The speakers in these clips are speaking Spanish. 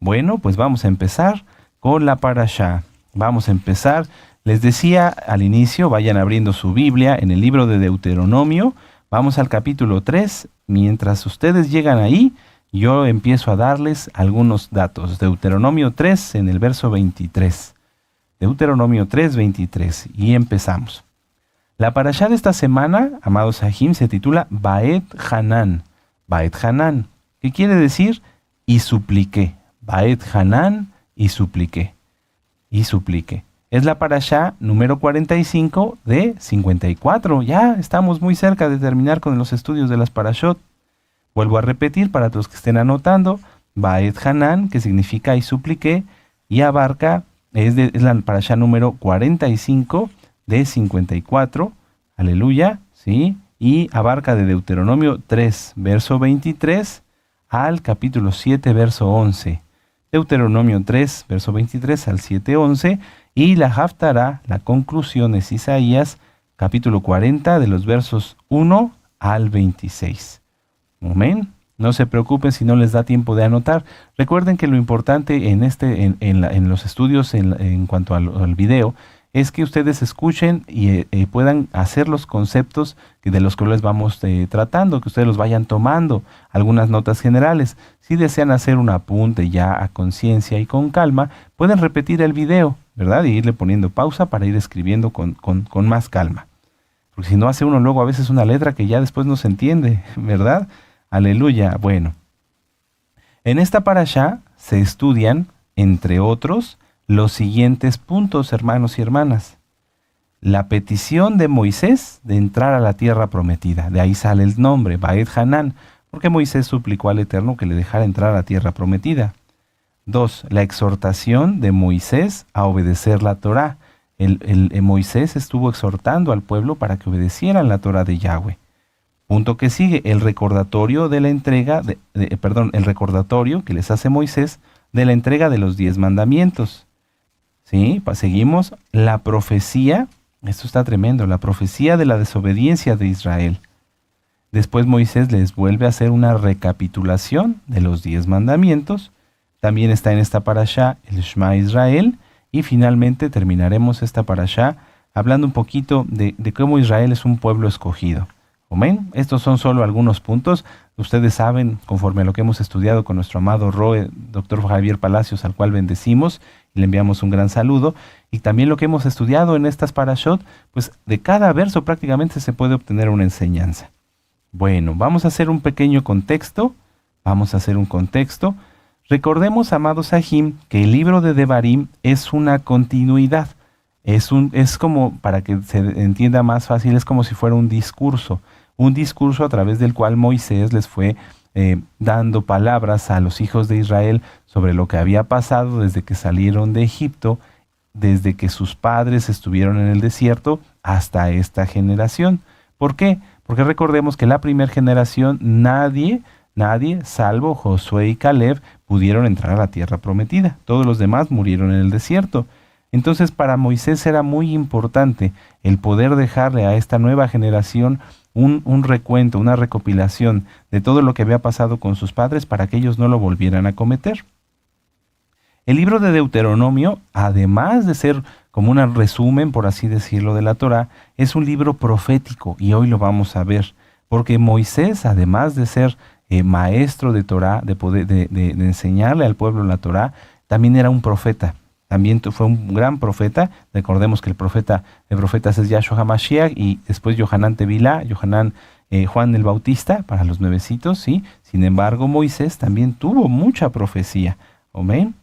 Bueno, pues vamos a empezar con la parashá. Vamos a empezar. Les decía al inicio, vayan abriendo su Biblia en el libro de Deuteronomio. Vamos al capítulo 3. Mientras ustedes llegan ahí, yo empiezo a darles algunos datos. Deuteronomio 3 en el verso 23. Deuteronomio 3, 23. Y empezamos. La parashá de esta semana, amados Sahim, se titula Baet Hanan. Baet Hanan, ¿qué quiere decir? Y supliqué. Baet Hanan y supliqué. Y supliqué. Es la parashá número 45 de 54. Ya estamos muy cerca de terminar con los estudios de las parashot. Vuelvo a repetir para los que estén anotando. Baet Hanan, que significa y supliqué, y abarca, es la parashá número 45 de 54. Aleluya, ¿sí? Y abarca de Deuteronomio 3, verso 23, al capítulo 7, verso 11. Deuteronomio 3, verso 23 al 7, 11. Y la Haftará, la conclusión, es Isaías, capítulo 40, de los versos 1 al 26. Amén. No se preocupen si no les da tiempo de anotar. Recuerden que lo importante en los estudios en cuanto al video es que ustedes escuchen y puedan hacer los conceptos de los que les vamos tratando, que ustedes los vayan tomando, algunas notas generales. Si desean hacer un apunte ya a conciencia y con calma, pueden repetir el video, ¿verdad? Y irle poniendo pausa para ir escribiendo con más calma. Porque si no hace uno luego a veces una letra que ya después no se entiende, ¿verdad? Aleluya. Bueno, en esta parashá se estudian, entre otros, los siguientes puntos, hermanos y hermanas. La petición de Moisés de entrar a la tierra prometida. De ahí sale el nombre, Baet Hanan, porque Moisés suplicó al Eterno que le dejara entrar a la tierra prometida. 2. La exhortación de Moisés a obedecer la Torá. Moisés estuvo exhortando al pueblo para que obedecieran la Torá de Yahweh. Punto que sigue, el recordatorio de la entrega, el recordatorio que les hace Moisés de la entrega de los 10 mandamientos. ¿Sí? Seguimos, la profecía, esto está tremendo, la profecía de la desobediencia de Israel. Después Moisés les vuelve a hacer una recapitulación de los 10 mandamientos. También está en esta parashá el Shema Israel. Y finalmente terminaremos esta parashá hablando un poquito de cómo Israel es un pueblo escogido. Amén. Estos son solo algunos puntos. Ustedes saben, conforme a lo que hemos estudiado con nuestro amado Roe, doctor Javier Palacios, al cual bendecimos y le enviamos un gran saludo. Y también lo que hemos estudiado en estas parashot, pues de cada verso prácticamente se puede obtener una enseñanza. Bueno, vamos a hacer un pequeño contexto. Recordemos, amados Sahim, que el libro de Devarim es una continuidad. Es como, para que se entienda más fácil, es como si fuera un discurso a través del cual Moisés les fue dando palabras a los hijos de Israel sobre lo que había pasado desde que salieron de Egipto, desde que sus padres estuvieron en el desierto hasta esta generación. ¿Por qué? Porque recordemos que la primera generación nadie, salvo Josué y Caleb, pudieron entrar a la tierra prometida. Todos los demás murieron en el desierto. Entonces para Moisés era muy importante el poder dejarle a esta nueva generación un recuento, una recopilación de todo lo que había pasado con sus padres para que ellos no lo volvieran a cometer. El libro de Deuteronomio, además de ser como un resumen, por así decirlo, de la Torá, es un libro profético y hoy lo vamos a ver, porque Moisés, además de ser maestro de Torá, de enseñarle al pueblo la Torá, también era un profeta. También fue un gran profeta. Recordemos que el profeta es Yahshua HaMashiach y después Yohanan Tevilá, Juan el Bautista, para los nuevecitos, ¿sí? Sin embargo, Moisés también tuvo mucha profecía. Amén.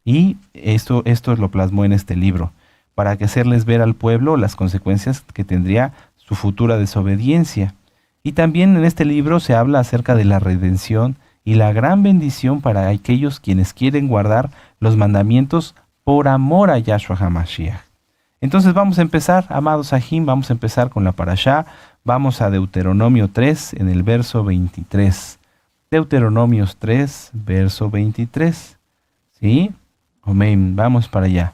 Y esto lo plasmó en este libro, para que hacerles ver al pueblo las consecuencias que tendría su futura desobediencia. Y también en este libro se habla acerca de la redención y la gran bendición para aquellos quienes quieren guardar los mandamientos por amor a Yahshua HaMashiach. Entonces vamos a empezar, amados Sahim, vamos a empezar con la parashá. Vamos a Deuteronomio 3 en el verso 23. Deuteronomio 3, verso 23. ¿Sí? Amén. Vamos para allá.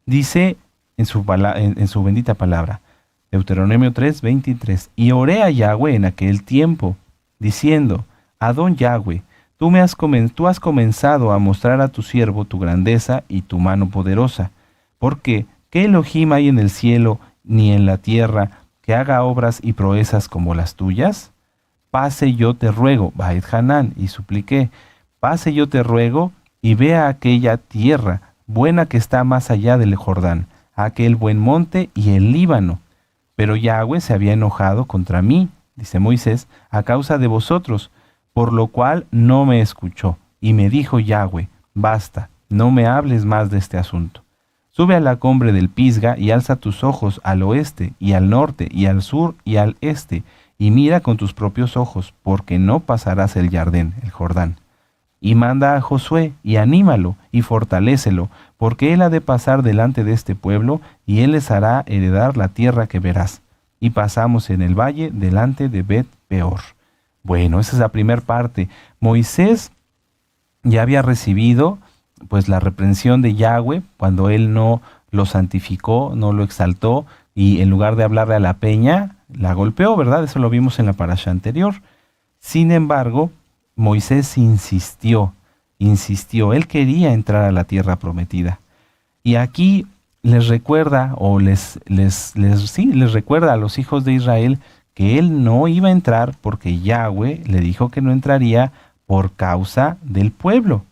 Dice en su bendita palabra, Deuteronomio 3, 23. Y oré a Yahweh en aquel tiempo, diciendo, Adón Yahweh, Tú has comenzado a mostrar a tu siervo tu grandeza y tu mano poderosa. Porque, ¿qué Elohim hay en el cielo ni en la tierra que haga obras y proezas como las tuyas? Pase yo te ruego, Bait Hanán, y supliqué, pase yo te ruego y vea aquella tierra buena que está más allá del Jordán, aquel buen monte y el Líbano. Pero Yahweh se había enojado contra mí, dice Moisés, a causa de vosotros, por lo cual no me escuchó. Y me dijo Yahweh, basta, no me hables más de este asunto. Sube a la cumbre del Pisga y alza tus ojos al oeste y al norte y al sur y al este, y mira con tus propios ojos, porque no pasarás el Jardín, el Jordán. Y manda a Josué, y anímalo, y fortalécelo, porque él ha de pasar delante de este pueblo, y él les hará heredar la tierra que verás. Y pasamos en el valle delante de Bet Peor. Bueno, esa es la primera parte. Moisés ya había recibido pues la reprensión de Yahweh cuando él no lo santificó, no lo exaltó, y en lugar de hablarle a la peña, la golpeó, ¿verdad? Eso lo vimos en la parasha anterior. Sin embargo, Moisés insistió, él quería entrar a la tierra prometida. Y aquí les recuerda, les recuerda a los hijos de Israel que él no iba a entrar porque Yahweh le dijo que no entraría por causa del pueblo,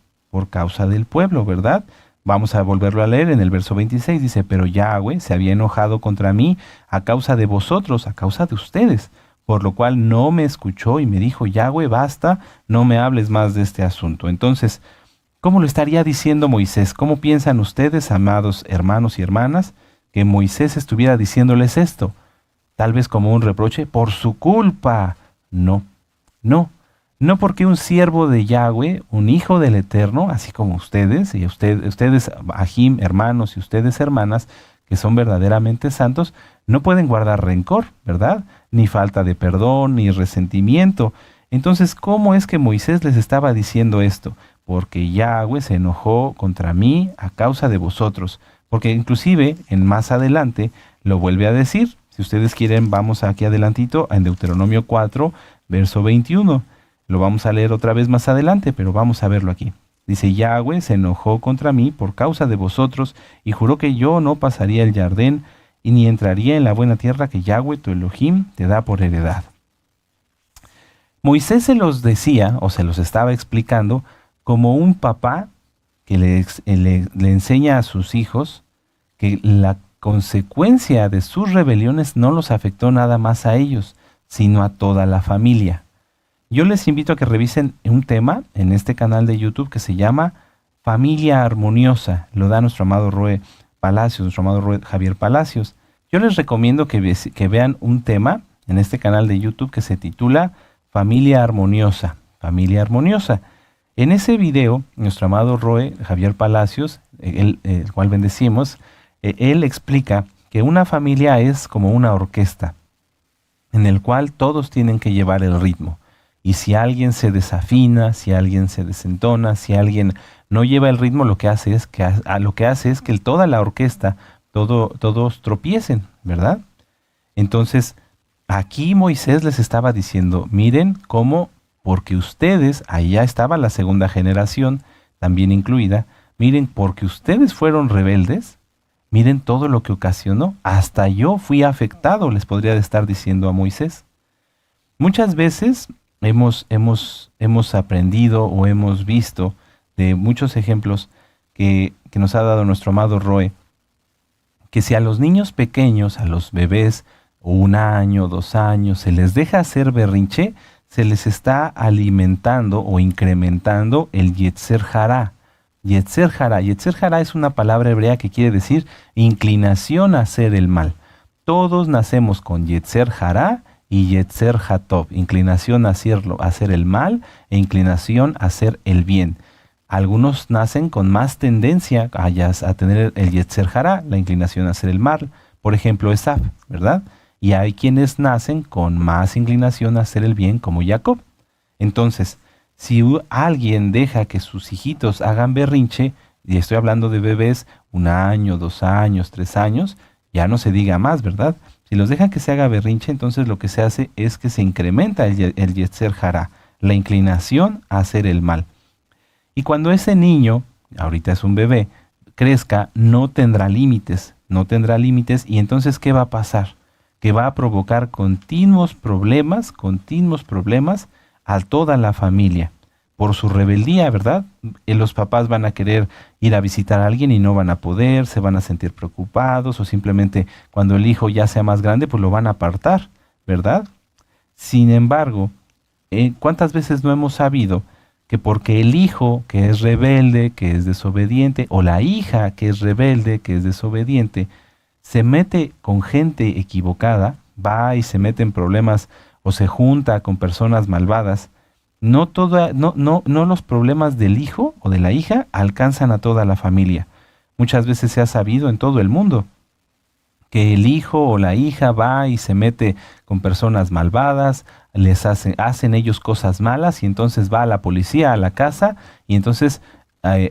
¿verdad? Vamos a volverlo a leer en el verso 26, dice, pero Yahweh se había enojado contra mí a causa de vosotros, a causa de ustedes, por lo cual no me escuchó y me dijo, Yahweh, basta, no me hables más de este asunto. Entonces, ¿cómo lo estaría diciendo Moisés? ¿Cómo piensan ustedes, amados hermanos y hermanas, que Moisés estuviera diciéndoles esto? Tal vez como un reproche, por su culpa. No, porque un siervo de Yahweh, un hijo del Eterno, así como ustedes, y ustedes, Ahim, hermanos, y ustedes, hermanas, que son verdaderamente santos, no pueden guardar rencor, ¿verdad? Ni falta de perdón, ni resentimiento. Entonces, ¿cómo es que Moisés les estaba diciendo esto? Porque Yahweh se enojó contra mí a causa de vosotros. Porque inclusive, en más adelante, lo vuelve a decir. Si ustedes quieren, vamos aquí adelantito, en Deuteronomio 4, verso 21. Lo vamos a leer otra vez más adelante, pero vamos a verlo aquí. Dice, Yahweh se enojó contra mí por causa de vosotros y juró que yo no pasaría el Jardín y ni entraría en la buena tierra que Yahweh tu Elohim te da por heredad. Moisés se los decía, o se los estaba explicando, como un papá que le enseña a sus hijos que la consecuencia de sus rebeliones no los afectó nada más a ellos, sino a toda la familia. Yo les invito a que revisen un tema en este canal de YouTube que se llama Familia Armoniosa. Lo da nuestro amado Roe Palacios, nuestro amado Roe Javier Palacios. Yo les recomiendo que vean un tema en este canal de YouTube que se titula Familia Armoniosa. Familia Armoniosa. En ese video, nuestro amado Roe Javier Palacios, el cual bendecimos, él explica que una familia es como una orquesta, en el cual todos tienen que llevar el ritmo. Y si alguien se desafina, si alguien se desentona, si alguien no lleva el ritmo, lo que hace es que toda la orquesta, todos tropiecen, ¿verdad? Entonces, aquí Moisés les estaba diciendo, miren cómo, porque ustedes, ahí ya estaba la segunda generación, también incluida, miren, porque ustedes fueron rebeldes, miren todo lo que ocasionó, hasta yo fui afectado, les podría estar diciendo a Moisés. Muchas veces hemos aprendido o hemos visto de muchos ejemplos que nos ha dado nuestro amado Roe, que si a los niños pequeños, a los bebés, 1 año, 2 años, se les deja hacer berrinche, se les está alimentando o incrementando el Yetzer Hará. Yetzer Hará es una palabra hebrea que quiere decir inclinación a hacer el mal. Todos nacemos con Yetzer Hará y Yetzer Hatov, inclinación a hacer el mal e inclinación a hacer el bien. Algunos nacen con más tendencia a tener el Yetzer Hará, la inclinación a hacer el mal. Por ejemplo, Esaf, ¿verdad? Y hay quienes nacen con más inclinación a hacer el bien, como Jacob. Entonces, si alguien deja que sus hijitos hagan berrinche, y estoy hablando de bebés 1 año, 2 años, 3 años, ya no se diga más, ¿verdad? Si los dejan que se haga berrinche, entonces lo que se hace es que se incrementa el Yetzer Hará, la inclinación a hacer el mal. Y cuando ese niño, ahorita es un bebé, crezca, no tendrá límites, y entonces ¿qué va a pasar? Que va a provocar continuos problemas a toda la familia por su rebeldía, ¿verdad? Los papás van a querer ir a visitar a alguien y no van a poder, se van a sentir preocupados, o simplemente cuando el hijo ya sea más grande, pues lo van a apartar, ¿verdad? Sin embargo, ¿cuántas veces no hemos sabido que porque el hijo que es rebelde, que es desobediente, o la hija que es rebelde, que es desobediente, se mete con gente equivocada, va y se mete en problemas o se junta con personas malvadas, no los problemas del hijo o de la hija alcanzan a toda la familia? Muchas veces se ha sabido en todo el mundo que el hijo o la hija va y se mete con personas malvadas, hacen ellos cosas malas, y entonces va a la policía a la casa, y entonces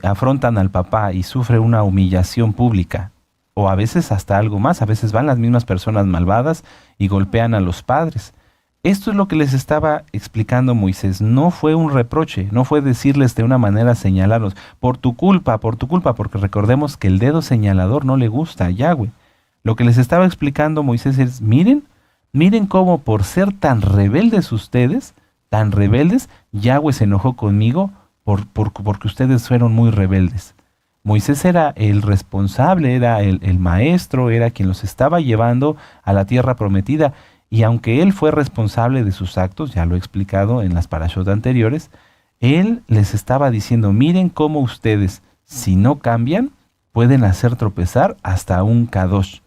afrontan al papá y sufre una humillación pública. O a veces hasta algo más, a veces van las mismas personas malvadas y golpean a los padres. Esto es lo que les estaba explicando Moisés. No fue un reproche, no fue decirles de una manera, señalarlos, por tu culpa, porque recordemos que el dedo señalador no le gusta a Yahweh. Lo que les estaba explicando Moisés es, miren cómo por ser tan rebeldes ustedes, tan rebeldes, Yahweh se enojó conmigo porque ustedes fueron muy rebeldes. Moisés era el responsable, era el maestro, era quien los estaba llevando a la tierra prometida. Y aunque él fue responsable de sus actos, ya lo he explicado en las parashot anteriores, él les estaba diciendo, miren cómo ustedes, si no cambian, pueden hacer tropezar hasta un Kadosh.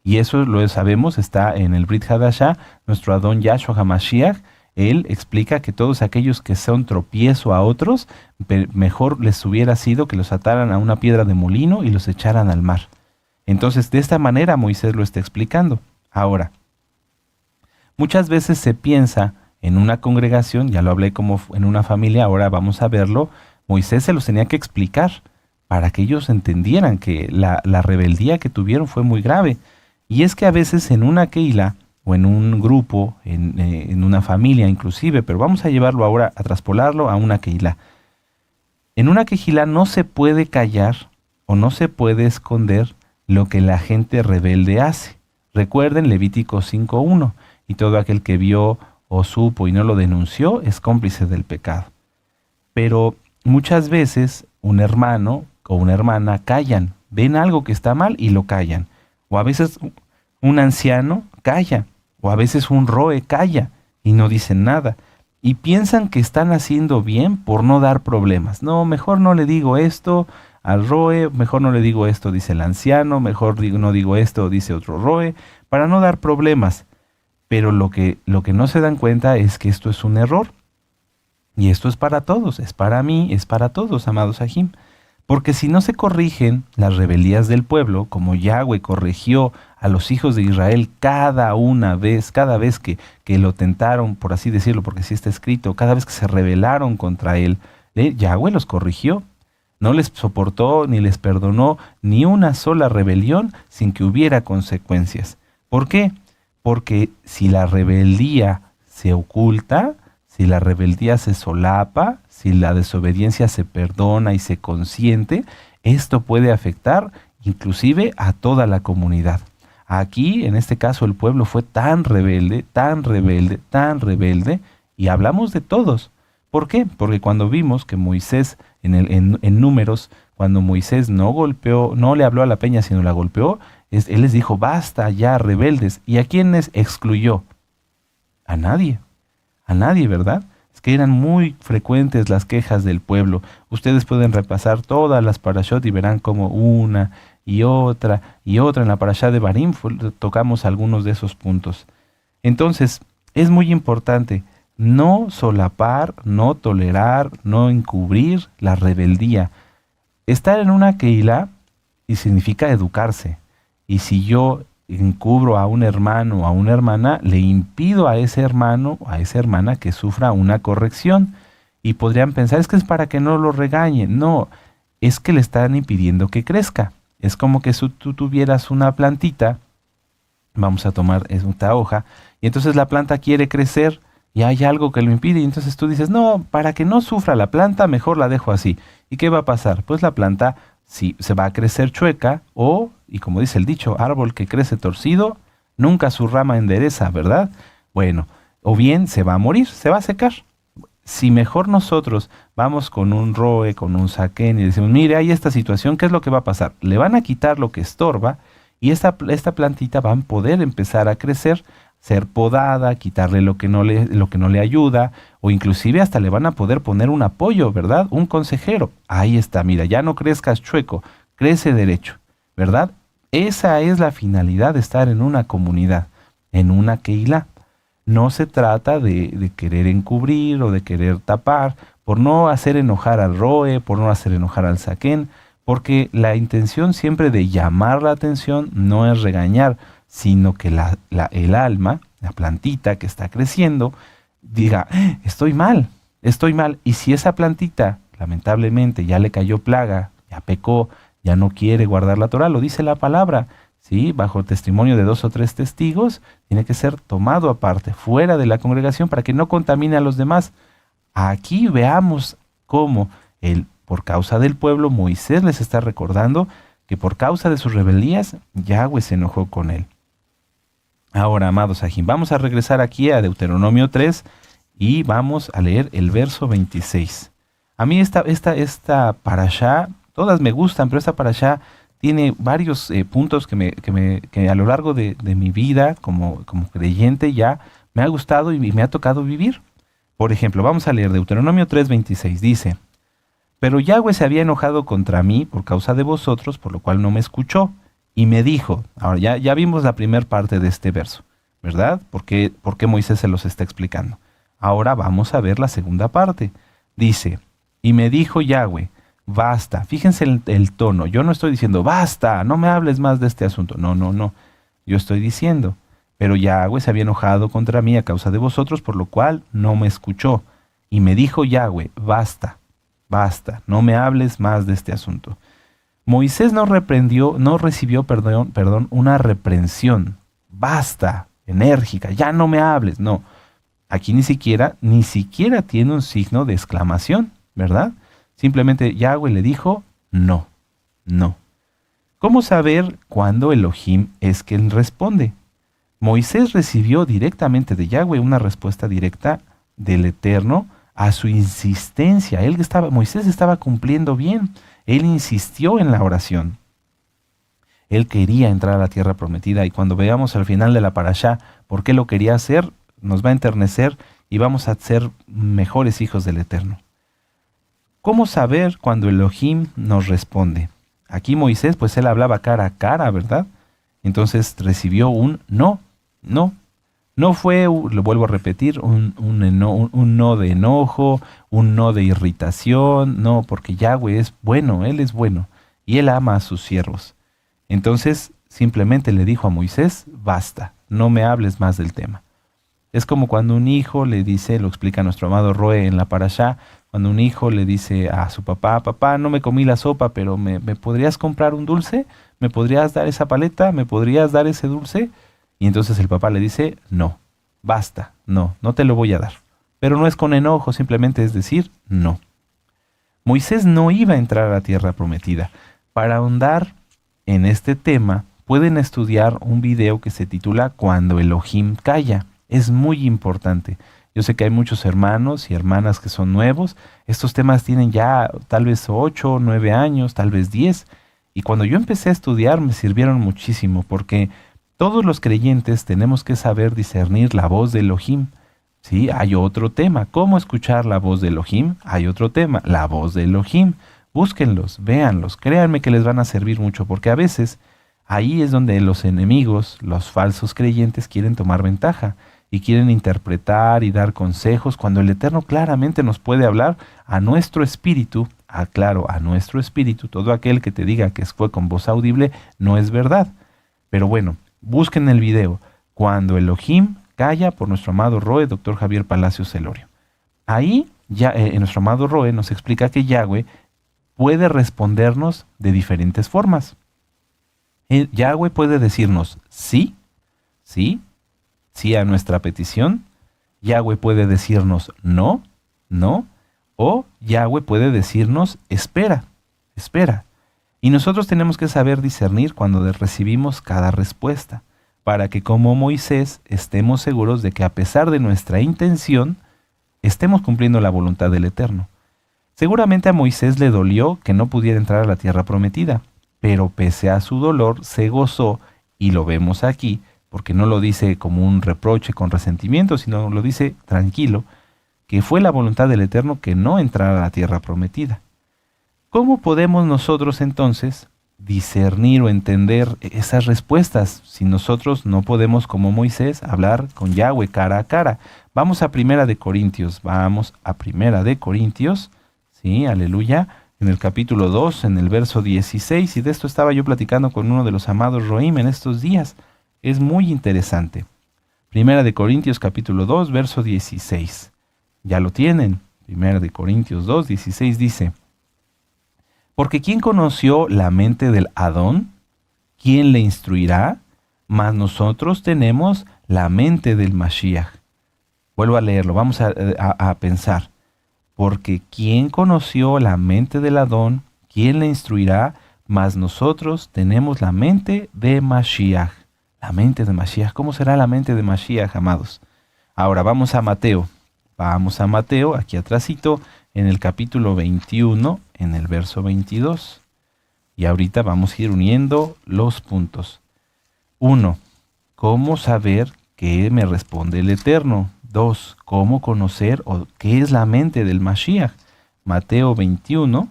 Y eso lo sabemos, está en el Brit Hadashah, nuestro Adón Yahshua HaMashiach. Él explica que todos aquellos que son tropiezo a otros, mejor les hubiera sido que los ataran a una piedra de molino y los echaran al mar. Entonces, de esta manera Moisés lo está explicando. Ahora, muchas veces se piensa en una congregación, ya lo hablé como en una familia, ahora vamos a verlo, Moisés se los tenía que explicar para que ellos entendieran que la rebeldía que tuvieron fue muy grave. Y es que a veces en una keila, o en un grupo, en una familia inclusive, pero vamos a llevarlo ahora, a traspolarlo a una keila. En una keila no se puede callar o no se puede esconder lo que la gente rebelde hace. Recuerden Levítico 5:1, y todo aquel que vio o supo y no lo denunció es cómplice del pecado. Pero muchas veces un hermano o una hermana callan, ven algo que está mal y lo callan. O a veces un anciano calla, o a veces un roe calla y no dicen nada. Y piensan que están haciendo bien por no dar problemas. No, mejor no le digo esto al roe, mejor no le digo esto, dice el anciano, mejor no digo esto, dice otro roe, para no dar problemas. Pero lo que no se dan cuenta es que esto es un error. Y esto es para todos, es para mí, es para todos, amados Ajim. Porque si no se corrigen las rebeldías del pueblo, como Yahweh corrigió a los hijos de Israel cada vez que lo tentaron, por así decirlo, porque así está escrito, cada vez que se rebelaron contra él, Yahweh los corrigió. No les soportó ni les perdonó ni una sola rebelión sin que hubiera consecuencias. ¿Por qué? Porque si la rebeldía se oculta, si la rebeldía se solapa, si la desobediencia se perdona y se consiente, esto puede afectar inclusive a toda la comunidad. Aquí, en este caso, el pueblo fue tan rebelde, y hablamos de todos. ¿Por qué? Porque cuando vimos que Moisés, en Números, cuando Moisés no le habló a la peña, sino la golpeó, él les dijo, basta ya, rebeldes. ¿Y a quiénes excluyó? A nadie, ¿verdad? Es que eran muy frecuentes las quejas del pueblo. Ustedes pueden repasar todas las parashot y verán como una y otra en la parashá de Barim tocamos algunos de esos puntos. Entonces, es muy importante no solapar, no tolerar, no encubrir la rebeldía. Estar en una keila y significa educarse. Y si yo encubro a un hermano o a una hermana, le impido a ese hermano o a esa hermana que sufra una corrección. Y podrían pensar, es que es para que no lo regañen. No, es que le están impidiendo que crezca. Es como que si tú tuvieras una plantita, vamos a tomar esta hoja, y entonces la planta quiere crecer, y hay algo que lo impide, y entonces tú dices, no, para que no sufra la planta, mejor la dejo así. ¿Y qué va a pasar? Pues la planta sí, se va a crecer chueca o, y como dice el dicho, árbol que crece torcido, nunca su rama endereza, ¿verdad? Bueno, o bien se va a morir, se va a secar. Si mejor nosotros vamos con un roe, con un saquén y decimos, mire, hay esta situación, ¿qué es lo que va a pasar? Le van a quitar lo que estorba y esta plantita va a poder empezar a crecer, ser podada, quitarle lo que no le ayuda, o inclusive hasta le van a poder poner un apoyo, ¿verdad? Un consejero. Ahí está, mira, ya no crezcas chueco, crece derecho, ¿verdad? Esa es la finalidad de estar en una comunidad, en una Keilah. No se trata de querer encubrir o de querer tapar, por no hacer enojar al roe, por no hacer enojar al saquén, porque la intención siempre de llamar la atención no es regañar, sino que el alma, la plantita que está creciendo, diga, estoy mal. Y si esa plantita, lamentablemente, ya le cayó plaga, ya pecó, ya no quiere guardar la Torah, lo dice la palabra, ¿sí? Bajo testimonio de 2 o 3 testigos, tiene que ser tomado aparte, fuera de la congregación, para que no contamine a los demás. Aquí veamos cómo por causa del pueblo, Moisés les está recordando que por causa de sus rebeldías, Yahweh se enojó con él. Ahora, amados Ajim, vamos a regresar aquí a Deuteronomio 3 y vamos a leer el verso 26. A mí esta parashá, todas me gustan, pero esta parashá tiene varios puntos que a lo largo de mi vida como creyente ya me ha gustado y me ha tocado vivir. Por ejemplo, vamos a leer Deuteronomio 3:26. Dice, pero Yahweh se había enojado contra mí por causa de vosotros, por lo cual no me escuchó, y me dijo, ahora ya vimos la primera parte de este verso, ¿verdad? ¿Por qué Moisés se los está explicando? Ahora vamos a ver la segunda parte. Dice, y me dijo Yahweh, basta, fíjense el tono, yo no estoy diciendo, basta, no me hables más de este asunto, no, yo estoy diciendo, pero Yahweh se había enojado contra mí a causa de vosotros, por lo cual no me escuchó, y me dijo Yahweh, basta, no me hables más de este asunto. Moisés no recibió, una reprensión, basta, enérgica, ya no me hables, no, aquí ni siquiera tiene un signo de exclamación, ¿verdad? Simplemente Yahweh le dijo, no. ¿Cómo saber cuándo Elohim es quien responde? Moisés recibió directamente de Yahweh una respuesta directa del Eterno a su insistencia. Moisés estaba cumpliendo bien. Él insistió en la oración. Él quería entrar a la tierra prometida y cuando veamos al final de la parashá por qué lo quería hacer, nos va a enternecer y vamos a ser mejores hijos del Eterno. ¿Cómo saber cuando Elohim nos responde? Aquí Moisés, pues él hablaba cara a cara, ¿verdad? Entonces recibió un no. No fue, lo vuelvo a repetir, un no de enojo, un no de irritación, no, porque Yahweh es bueno, Él es bueno, y Él ama a sus siervos. Entonces simplemente le dijo a Moisés, basta, no me hables más del tema. Es como cuando un hijo le dice, lo explica nuestro amado Roe en la parashá, cuando un hijo le dice a su papá, papá, no me comí la sopa, pero ¿me podrías comprar un dulce? ¿Me podrías dar esa paleta? ¿Me podrías dar ese dulce? Y entonces el papá le dice, no, basta, no te lo voy a dar. Pero no es con enojo, simplemente es decir, no. Moisés no iba a entrar a la tierra prometida. Para ahondar en este tema, pueden estudiar un video que se titula Cuando Elohim calla. Es muy importante. Yo sé que hay muchos hermanos y hermanas que son nuevos. Estos temas tienen ya tal vez 8, 9 años, tal vez 10. Y cuando yo empecé a estudiar me sirvieron muchísimo porque todos los creyentes tenemos que saber discernir la voz de Elohim. Sí, hay otro tema. ¿Cómo escuchar la voz de Elohim? Hay otro tema, la voz de Elohim. Búsquenlos, véanlos, créanme que les van a servir mucho porque a veces ahí es donde los enemigos, los falsos creyentes quieren tomar ventaja y quieren interpretar y dar consejos cuando el Eterno claramente nos puede hablar a nuestro espíritu, a nuestro espíritu. Todo aquel que te diga que fue con voz audible no es verdad. Pero bueno, busquen el video Cuando Elohim calla por nuestro amado Roe, Dr. Javier Palacios Celorio. Ahí ya nuestro amado Roe nos explica que Yahweh puede respondernos de diferentes formas. Yahweh puede decirnos sí a nuestra petición, Yahweh puede decirnos no, no, o Yahweh puede decirnos espera, espera. Y nosotros tenemos que saber discernir cuando recibimos cada respuesta, para que como Moisés estemos seguros de que a pesar de nuestra intención, estemos cumpliendo la voluntad del Eterno. Seguramente a Moisés le dolió que no pudiera entrar a la tierra prometida, pero pese a su dolor se gozó, y lo vemos aquí, porque no lo dice como un reproche con resentimiento, sino lo dice tranquilo, que fue la voluntad del Eterno que no entrara a la tierra prometida. ¿Cómo podemos nosotros entonces discernir o entender esas respuestas si nosotros no podemos, como Moisés, hablar con Yahweh cara a cara? Vamos a Primera de Corintios, sí, aleluya, en el capítulo 2, en el verso 16, y de esto estaba yo platicando con uno de los amados Roim en estos días. Es muy interesante. Primera de Corintios capítulo 2, verso 16. Ya lo tienen. Primera de Corintios 2, 16 dice: porque ¿quién conoció la mente del Adón? ¿Quién le instruirá? Mas nosotros tenemos la mente del Mashiach. Vuelvo a leerlo, vamos a pensar. Porque ¿quién conoció la mente del Adón? ¿Quién le instruirá? Mas nosotros tenemos la mente de Mashiach. La mente de Mashiach. ¿Cómo será la mente de Mashiach, amados? Ahora vamos a Mateo. Vamos a Mateo, aquí atrásito, en el capítulo 21, en el verso 22. Y ahorita vamos a ir uniendo los puntos. 1. ¿Cómo saber qué me responde el Eterno? 2. ¿Cómo conocer o qué es la mente del Mashiach? Mateo 21,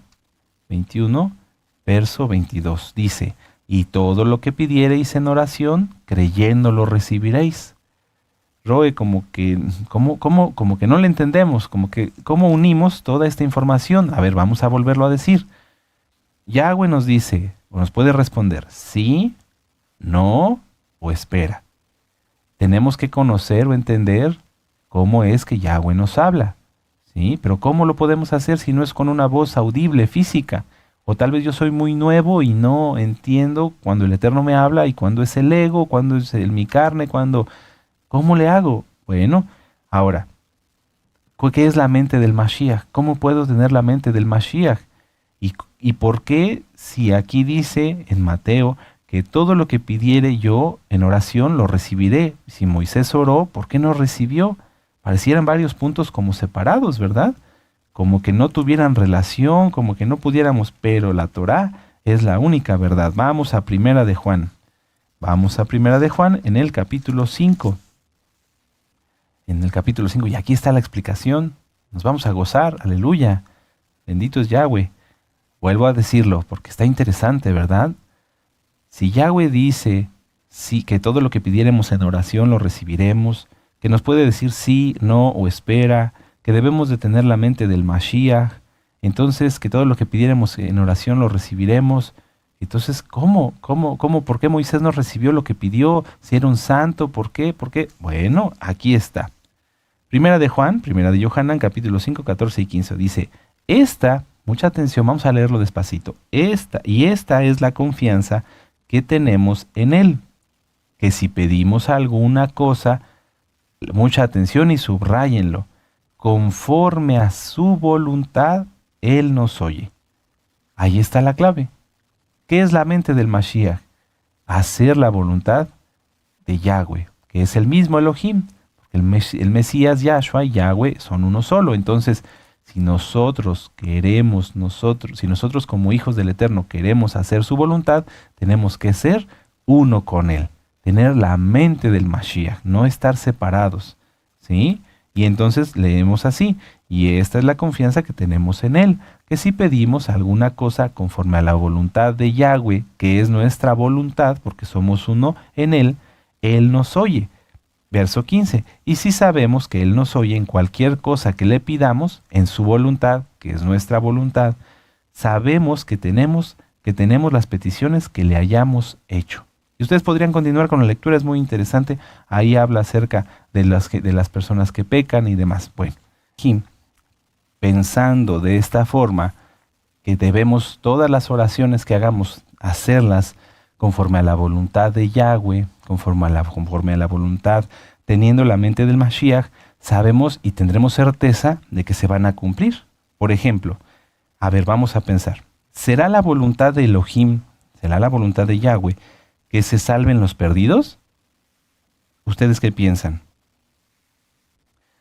verso 22. Dice: y todo lo que pidiereis en oración, creyendo lo recibiréis. Roe, como que no le entendemos, ¿cómo unimos toda esta información? A ver, vamos a volverlo a decir. Yahweh nos dice, o nos puede responder, sí, no o espera. Tenemos que conocer o entender cómo es que Yahweh nos habla, ¿sí? Pero ¿cómo lo podemos hacer si no es con una voz audible, física? O tal vez yo soy muy nuevo y no entiendo cuando el Eterno me habla y cuando es el ego, cuando es mi carne, ¿cómo le hago? Bueno, ahora, ¿qué es la mente del Mashiach? ¿Cómo puedo tener la mente del Mashiach? ¿Y por qué si aquí dice en Mateo que todo lo que pidiere yo en oración lo recibiré? Si Moisés oró, ¿por qué no recibió? Parecieran varios puntos como separados, ¿verdad? Como que no tuvieran relación, como que no pudiéramos, pero la Torá es la única verdad. Vamos a Primera de Juan. Vamos a Primera de Juan en el capítulo 5. En el capítulo 5, y aquí está la explicación. Nos vamos a gozar, aleluya. Bendito es Yahweh. Vuelvo a decirlo, porque está interesante, ¿verdad? Si Yahweh dice sí, que todo lo que pidiéramos en oración lo recibiremos, que nos puede decir sí, no o espera, que debemos de tener la mente del Mashiach, entonces que todo lo que pidiéramos en oración lo recibiremos. Entonces, ¿por qué Moisés no recibió lo que pidió? Si era un santo, ¿por qué? Bueno, aquí está. Primera de Yohanan, capítulo 5, 14 y 15, dice: mucha atención, vamos a leerlo despacito. Esta es la confianza que tenemos en Él, que si pedimos alguna cosa, mucha atención y subráyenlo, conforme a su voluntad, Él nos oye. Ahí está la clave. ¿Qué es la mente del Mashiach? Hacer la voluntad de Yahweh, que es el mismo Elohim. El Mesías, Yahshua y Yahweh son uno solo. Entonces, si nosotros como hijos del Eterno queremos hacer su voluntad, tenemos que ser uno con Él. Tener la mente del Mashiach, no estar separados, ¿sí? Y entonces leemos así: y esta es la confianza que tenemos en Él, que si pedimos alguna cosa conforme a la voluntad de Yahweh, que es nuestra voluntad, porque somos uno en Él, Él nos oye. Verso 15, y si sabemos que Él nos oye en cualquier cosa que le pidamos, en su voluntad, que es nuestra voluntad, sabemos que tenemos las peticiones que le hayamos hecho. Y ustedes podrían continuar con la lectura, es muy interesante. Ahí habla acerca de las personas que pecan y demás. Bueno, aquí, pensando de esta forma, que debemos todas las oraciones que hagamos, hacerlas conforme a la voluntad de Yahweh, conforme a la voluntad, teniendo la mente del Mashiach, sabemos y tendremos certeza de que se van a cumplir. Por ejemplo, a ver, vamos a pensar. ¿Será la voluntad de Elohim, será la voluntad de Yahweh, que se salven los perdidos? ¿Ustedes qué piensan?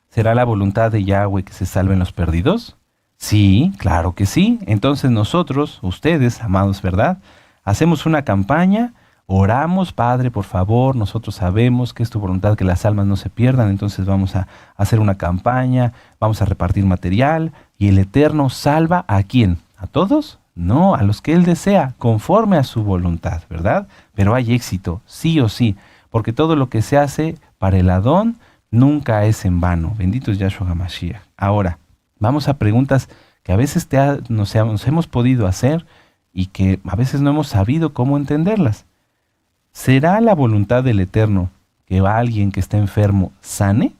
¿Será la voluntad de Yahweh que se salven los perdidos? Sí, claro que sí. Entonces nosotros, ustedes, amados, ¿verdad? Hacemos una campaña, oramos, Padre, por favor, nosotros sabemos que es tu voluntad que las almas no se pierdan, entonces vamos a hacer una campaña, vamos a repartir material, y el Eterno salva ¿a quién? ¿A todos? No, a los que Él desea, conforme a su voluntad, ¿verdad? Pero hay éxito, sí o sí, porque todo lo que se hace para el Adón nunca es en vano. Bendito es Yahshua HaMashiach. Ahora, vamos a preguntas que a veces nos hemos podido hacer y que a veces no hemos sabido cómo entenderlas. ¿Será la voluntad del Eterno que a alguien que esté enfermo sane?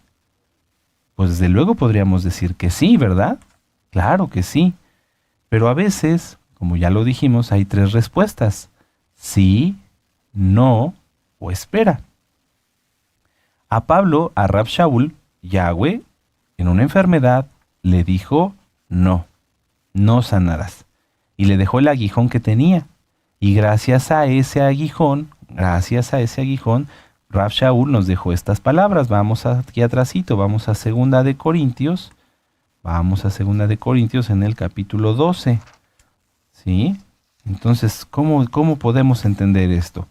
Pues desde luego podríamos decir que sí, ¿verdad? Claro que sí. Pero a veces, como ya lo dijimos, hay 3 respuestas: sí, no o espera. A Pablo, a Rab Shaul, Yahweh, en una enfermedad, le dijo no, no sanarás. Y le dejó el aguijón que tenía. Y gracias a ese aguijón, Rab Shaul nos dejó estas palabras. Vamos aquí atrásito, vamos a 2 de Corintios. Vamos a 2 de Corintios en el capítulo 12. ¿Sí? Entonces, ¿cómo podemos entender esto?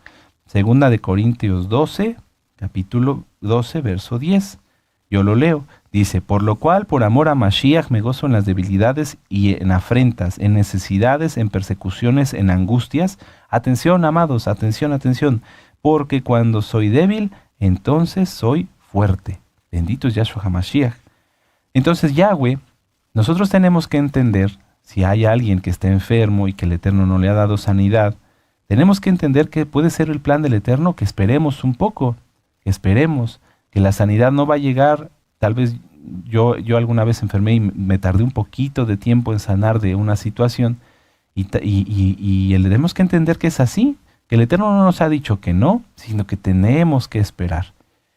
2 de Corintios 12, capítulo 12, verso 10. Yo lo leo. Dice: por lo cual, por amor a Mashiach, me gozo en las debilidades y en afrentas, en necesidades, en persecuciones, en angustias. Atención, amados, atención. Porque cuando soy débil, entonces soy fuerte. Bendito es Yahshua HaMashiach. Entonces, Yahweh, nosotros tenemos que entender, si hay alguien que está enfermo y que el Eterno no le ha dado sanidad, tenemos que entender que puede ser el plan del Eterno que esperemos un poco, que la sanidad no va a llegar. Tal vez yo alguna vez enfermé y me tardé un poquito de tiempo en sanar de una situación y tenemos que entender que es así, que el Eterno no nos ha dicho que no, sino que tenemos que esperar.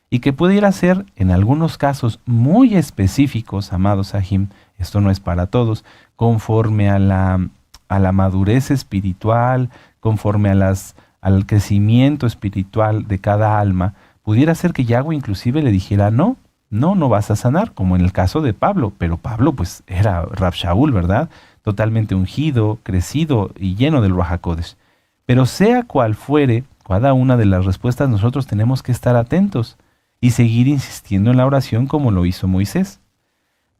Y que pudiera ser, en algunos casos muy específicos, amados Sahim, esto no es para todos, conforme a la madurez espiritual, conforme al crecimiento espiritual de cada alma, pudiera ser que Yahweh inclusive le dijera no vas a sanar, como en el caso de Pablo. Pero Pablo pues era Rab Shaul, ¿verdad? Totalmente ungido, crecido y lleno del Ruach HaKodesh. Pero sea cual fuere cada una de las respuestas, nosotros tenemos que estar atentos y seguir insistiendo en la oración como lo hizo Moisés.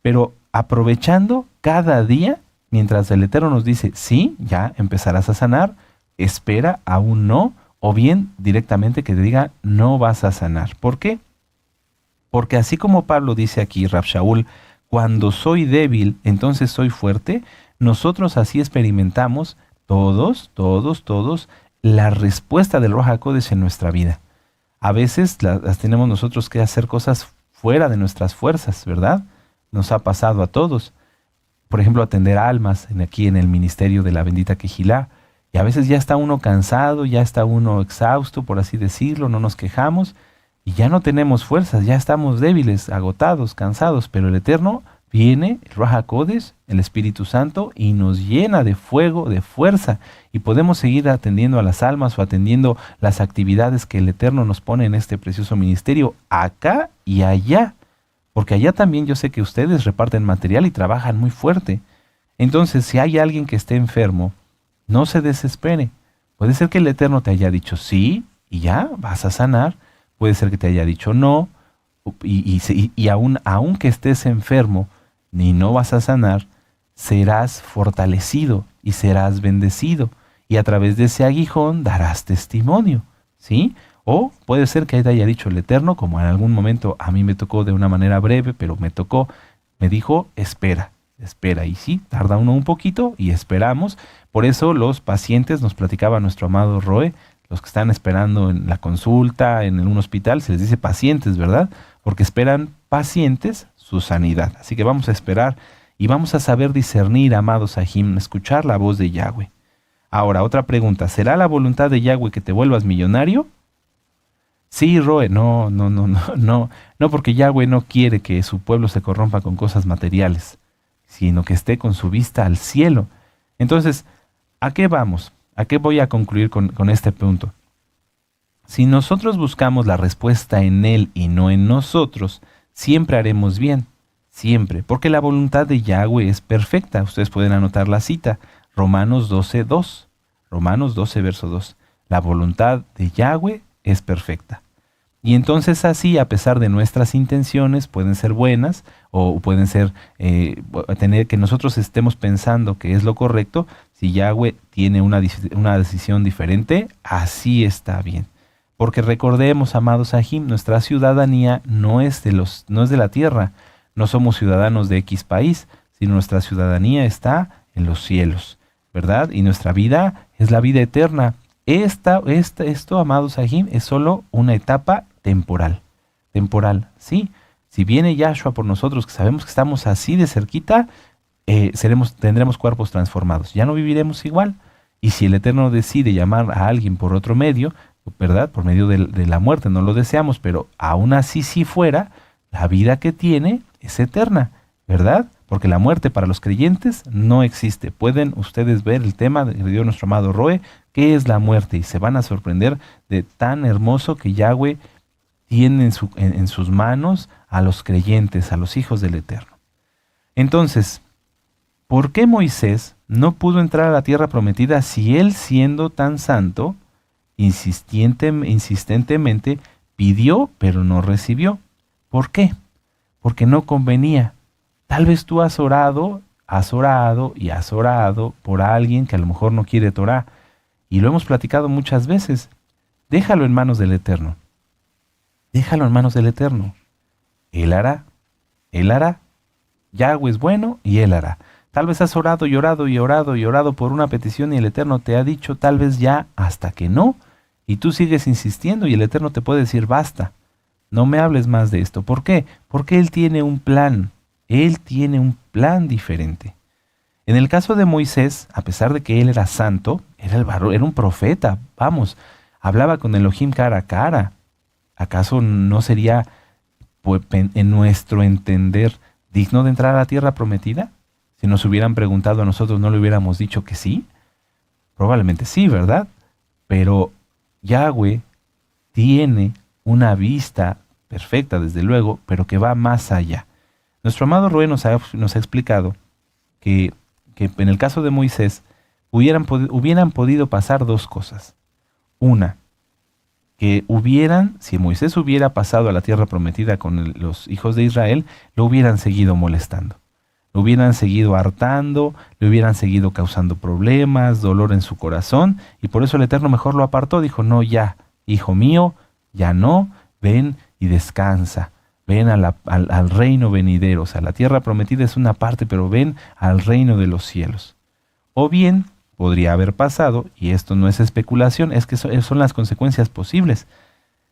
Pero aprovechando cada día, mientras el Eterno nos dice, sí, ya empezarás a sanar, espera, aún no, o bien directamente que te diga, no vas a sanar. ¿Por qué? Porque así como Pablo dice aquí, Rab Shaul, cuando soy débil, entonces soy fuerte, nosotros así experimentamos todos, la respuesta del Ruach HaKodesh en nuestra vida. A veces las tenemos nosotros que hacer cosas fuera de nuestras fuerzas, ¿verdad? Nos ha pasado a todos. Por ejemplo, atender almas aquí en el ministerio de la bendita Kehilá. Y a veces ya está uno cansado, ya está uno exhausto, por así decirlo, no nos quejamos y ya no tenemos fuerzas, ya estamos débiles, agotados, cansados, pero el Eterno viene, el Ruach HaKodesh, el Espíritu Santo, y nos llena de fuego, de fuerza, y podemos seguir atendiendo a las almas o atendiendo las actividades que el Eterno nos pone en este precioso ministerio, acá y allá, porque allá también yo sé que ustedes reparten material y trabajan muy fuerte. Entonces, si hay alguien que esté enfermo, no se desespere. Puede ser que el Eterno te haya dicho sí, y ya vas a sanar. Puede ser que te haya dicho no, y aunque estés enfermo, ni no vas a sanar, serás fortalecido y serás bendecido. Y a través de ese aguijón darás testimonio, ¿sí? O puede ser que te haya dicho el Eterno, como en algún momento a mí me tocó de una manera breve, pero me dijo, espera. Y sí, tarda uno un poquito y esperamos. Por eso los pacientes, nos platicaba nuestro amado Roe, los que están esperando en la consulta, en un hospital, se les dice pacientes, ¿verdad? Porque esperan pacientes su sanidad. Así que vamos a esperar y vamos a saber discernir, amados Sahim, escuchar la voz de Yahweh. Ahora, otra pregunta, ¿será la voluntad de Yahweh que te vuelvas millonario? Sí, Roe, no, no, no, no, no, no, porque Yahweh no quiere que su pueblo se corrompa con cosas materiales, sino que esté con su vista al cielo. Entonces, ¿a qué vamos? ¿A qué voy a concluir con este punto? Si nosotros buscamos la respuesta en Él y no en nosotros, siempre haremos bien, siempre, porque la voluntad de Yahweh es perfecta. Ustedes pueden anotar la cita, Romanos 12:2, Romanos 12, verso 2. La voluntad de Yahweh es perfecta. Y entonces así, a pesar de nuestras intenciones, pueden ser buenas o pueden ser, tener que nosotros estemos pensando que es lo correcto, si Yahweh tiene una decisión diferente, así está bien. Porque recordemos, amados Sahim, nuestra ciudadanía no es de la tierra, no somos ciudadanos de X país, sino nuestra ciudadanía está en los cielos, ¿verdad? Y nuestra vida es la vida eterna. Esto, amados Sahim, es solo una etapa temporal. Temporal, sí. Si viene Yahshua por nosotros, que sabemos que estamos así de cerquita, tendremos cuerpos transformados. Ya no viviremos igual. Y si el Eterno decide llamar a alguien por otro medio, ¿verdad? Por medio de la muerte, no lo deseamos, pero aún así si fuera, la vida que tiene es eterna, ¿verdad? Porque la muerte para los creyentes no existe. Pueden ustedes ver el tema de Dios nuestro amado Roe, qué es la muerte, y se van a sorprender de tan hermoso que Yahweh tiene en sus manos a los creyentes, a los hijos del Eterno. Entonces, ¿por qué Moisés no pudo entrar a la tierra prometida si él, siendo tan santo, insistentemente pidió, pero no recibió? ¿Por qué? Porque no convenía. Tal vez tú has orado y has orado por alguien que a lo mejor no quiere Torah. Y lo hemos platicado muchas veces. Déjalo en manos del Eterno. Déjalo en manos del Eterno. Él hará. Él hará. Yahweh es bueno y Él hará. Tal vez has orado y orado y orado y orado por una petición y el Eterno te ha dicho tal vez ya hasta que no. Y tú sigues insistiendo y el Eterno te puede decir basta. No me hables más de esto. ¿Por qué? Porque Él tiene un plan. Él tiene un plan diferente. En el caso de Moisés, a pesar de que él era santo, era un profeta, vamos, hablaba con Elohim cara a cara. ¿Acaso no sería, pues, en nuestro entender, digno de entrar a la tierra prometida? Si nos hubieran preguntado a nosotros, ¿no le hubiéramos dicho que sí? Probablemente sí, ¿verdad? Pero Yahweh tiene una vista perfecta, desde luego, pero que va más allá. Nuestro amado Roe nos ha explicado que en el caso de Moisés hubieran podido pasar dos cosas. Una, que si Moisés hubiera pasado a la tierra prometida con los hijos de Israel, lo hubieran seguido molestando. Lo hubieran seguido hartando, le hubieran seguido causando problemas, dolor en su corazón, y por eso el Eterno mejor lo apartó. Dijo, no, ya, hijo mío, ya no, ven y descansa. Ven al reino venidero. O sea, la tierra prometida es una parte, pero ven al reino de los cielos. O bien, podría haber pasado, y esto no es especulación, es que son las consecuencias posibles.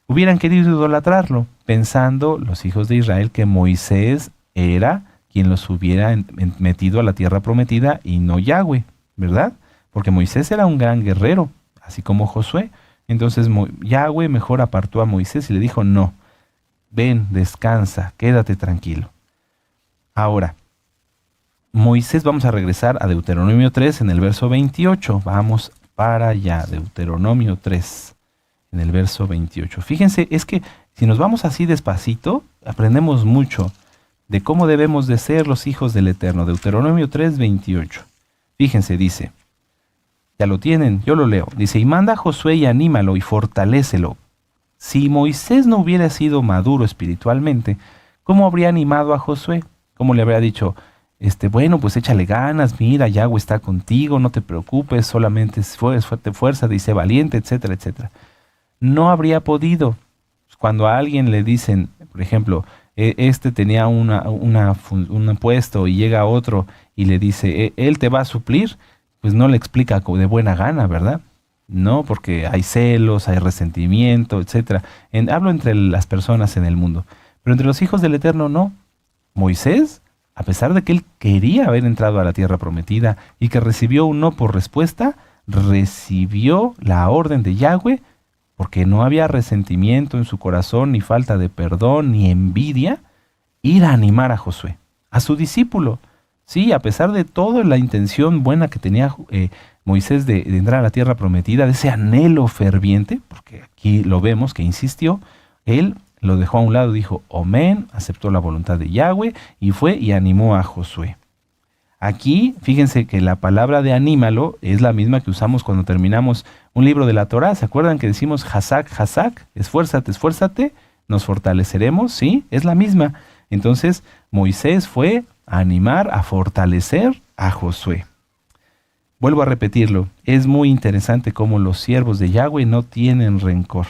Hubieran querido idolatrarlo, pensando los hijos de Israel que Moisés era quien los hubiera metido a la tierra prometida y no Yahweh, ¿verdad? Porque Moisés era un gran guerrero, así como Josué. Entonces Yahweh mejor apartó a Moisés y le dijo, no, ven, descansa, quédate tranquilo. Ahora, Moisés, vamos a regresar a Deuteronomio 3 en el verso 28. Vamos para allá, Deuteronomio 3 en el verso 28. Fíjense, es que si nos vamos así despacito, aprendemos mucho de cómo debemos de ser los hijos del Eterno. Deuteronomio 3, 28. Fíjense, dice, ya lo tienen, yo lo leo. Dice, y manda a Josué y anímalo y fortalécelo. Si Moisés no hubiera sido maduro espiritualmente, ¿cómo habría animado a Josué? ¿Cómo le habría dicho, bueno, pues échale ganas, mira, Yahweh está contigo, no te preocupes, solamente fuerza, dice valiente, etcétera, etcétera? No habría podido. Cuando a alguien le dicen, por ejemplo, tenía un puesto y llega otro y le dice, él te va a suplir, pues no le explica de buena gana, ¿verdad? No, porque hay celos, hay resentimiento, etcétera. Hablo entre las personas en el mundo. Pero entre los hijos del Eterno no. Moisés, a pesar de que él quería haber entrado a la tierra prometida y que recibió un no por respuesta, recibió la orden de Yahweh porque no había resentimiento en su corazón, ni falta de perdón, ni envidia, ir a animar a Josué, a su discípulo. Sí, a pesar de toda la intención buena que tenía Moisés de entrar a la tierra prometida, de ese anhelo ferviente, porque aquí lo vemos que insistió, él lo dejó a un lado, dijo, amén, aceptó la voluntad de Yahweh y fue y animó a Josué. Aquí, fíjense que la palabra de anímalo es la misma que usamos cuando terminamos un libro de la Torá. ¿Se acuerdan que decimos hazak, hazak? Esfuérzate, esfuérzate, nos fortaleceremos, ¿sí? Es la misma. Entonces, Moisés fue a animar, a fortalecer a Josué. Vuelvo a repetirlo, es muy interesante cómo los siervos de Yahweh no tienen rencor.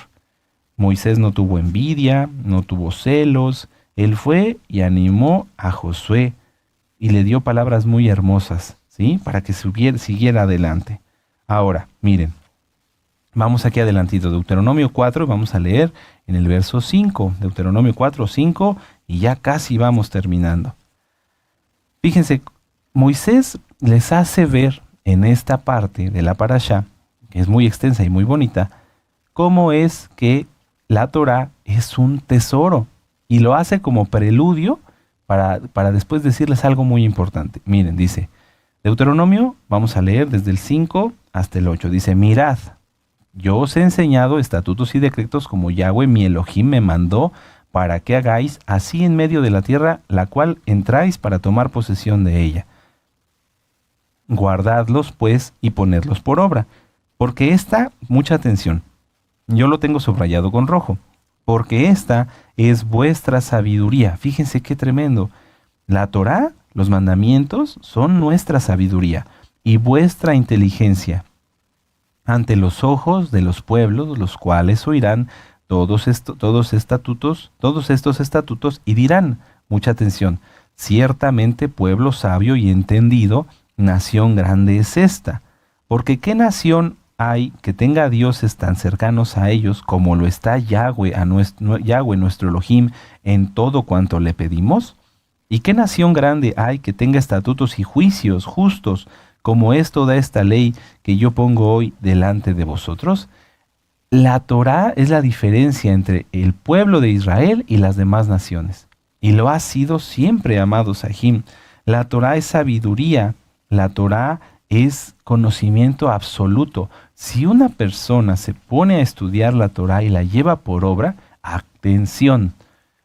Moisés no tuvo envidia, no tuvo celos, él fue y animó a Josué y le dio palabras muy hermosas, ¿sí? Para que siguiera adelante. Ahora, miren, vamos aquí adelantito, Deuteronomio 4, vamos a leer en el verso 5, Deuteronomio 4, 5, y ya casi vamos terminando. Fíjense, Moisés les hace ver en esta parte de la parashá, que es muy extensa y muy bonita, cómo es que la Torá es un tesoro, y lo hace como preludio para después decirles algo muy importante. Miren, dice, Deuteronomio, vamos a leer desde el 5 hasta el 8, dice, mirad, yo os he enseñado estatutos y decretos como Yahweh mi Elohim me mandó para que hagáis así en medio de la tierra, la cual entráis para tomar posesión de ella. Guardadlos, pues, y ponedlos por obra, porque esta, mucha atención, yo lo tengo subrayado con rojo, porque esta es vuestra sabiduría. Fíjense qué tremendo. La Torá, los mandamientos, son nuestra sabiduría y vuestra inteligencia ante los ojos de los pueblos, los cuales oirán todos estos estatutos y dirán, mucha atención, ciertamente pueblo sabio y entendido, nación grande es esta. Porque ¿qué nación hay que tenga dioses tan cercanos a ellos como lo está Yahweh, Yahweh nuestro Elohim en todo cuanto le pedimos? ¿Y qué nación grande hay que tenga estatutos y juicios justos como es toda esta ley que yo pongo hoy delante de vosotros? La Torá es la diferencia entre el pueblo de Israel y las demás naciones. Y lo ha sido siempre, amados Sahim. La Torá es sabiduría, la Torá es conocimiento absoluto. Si una persona se pone a estudiar la Torá y la lleva por obra, atención,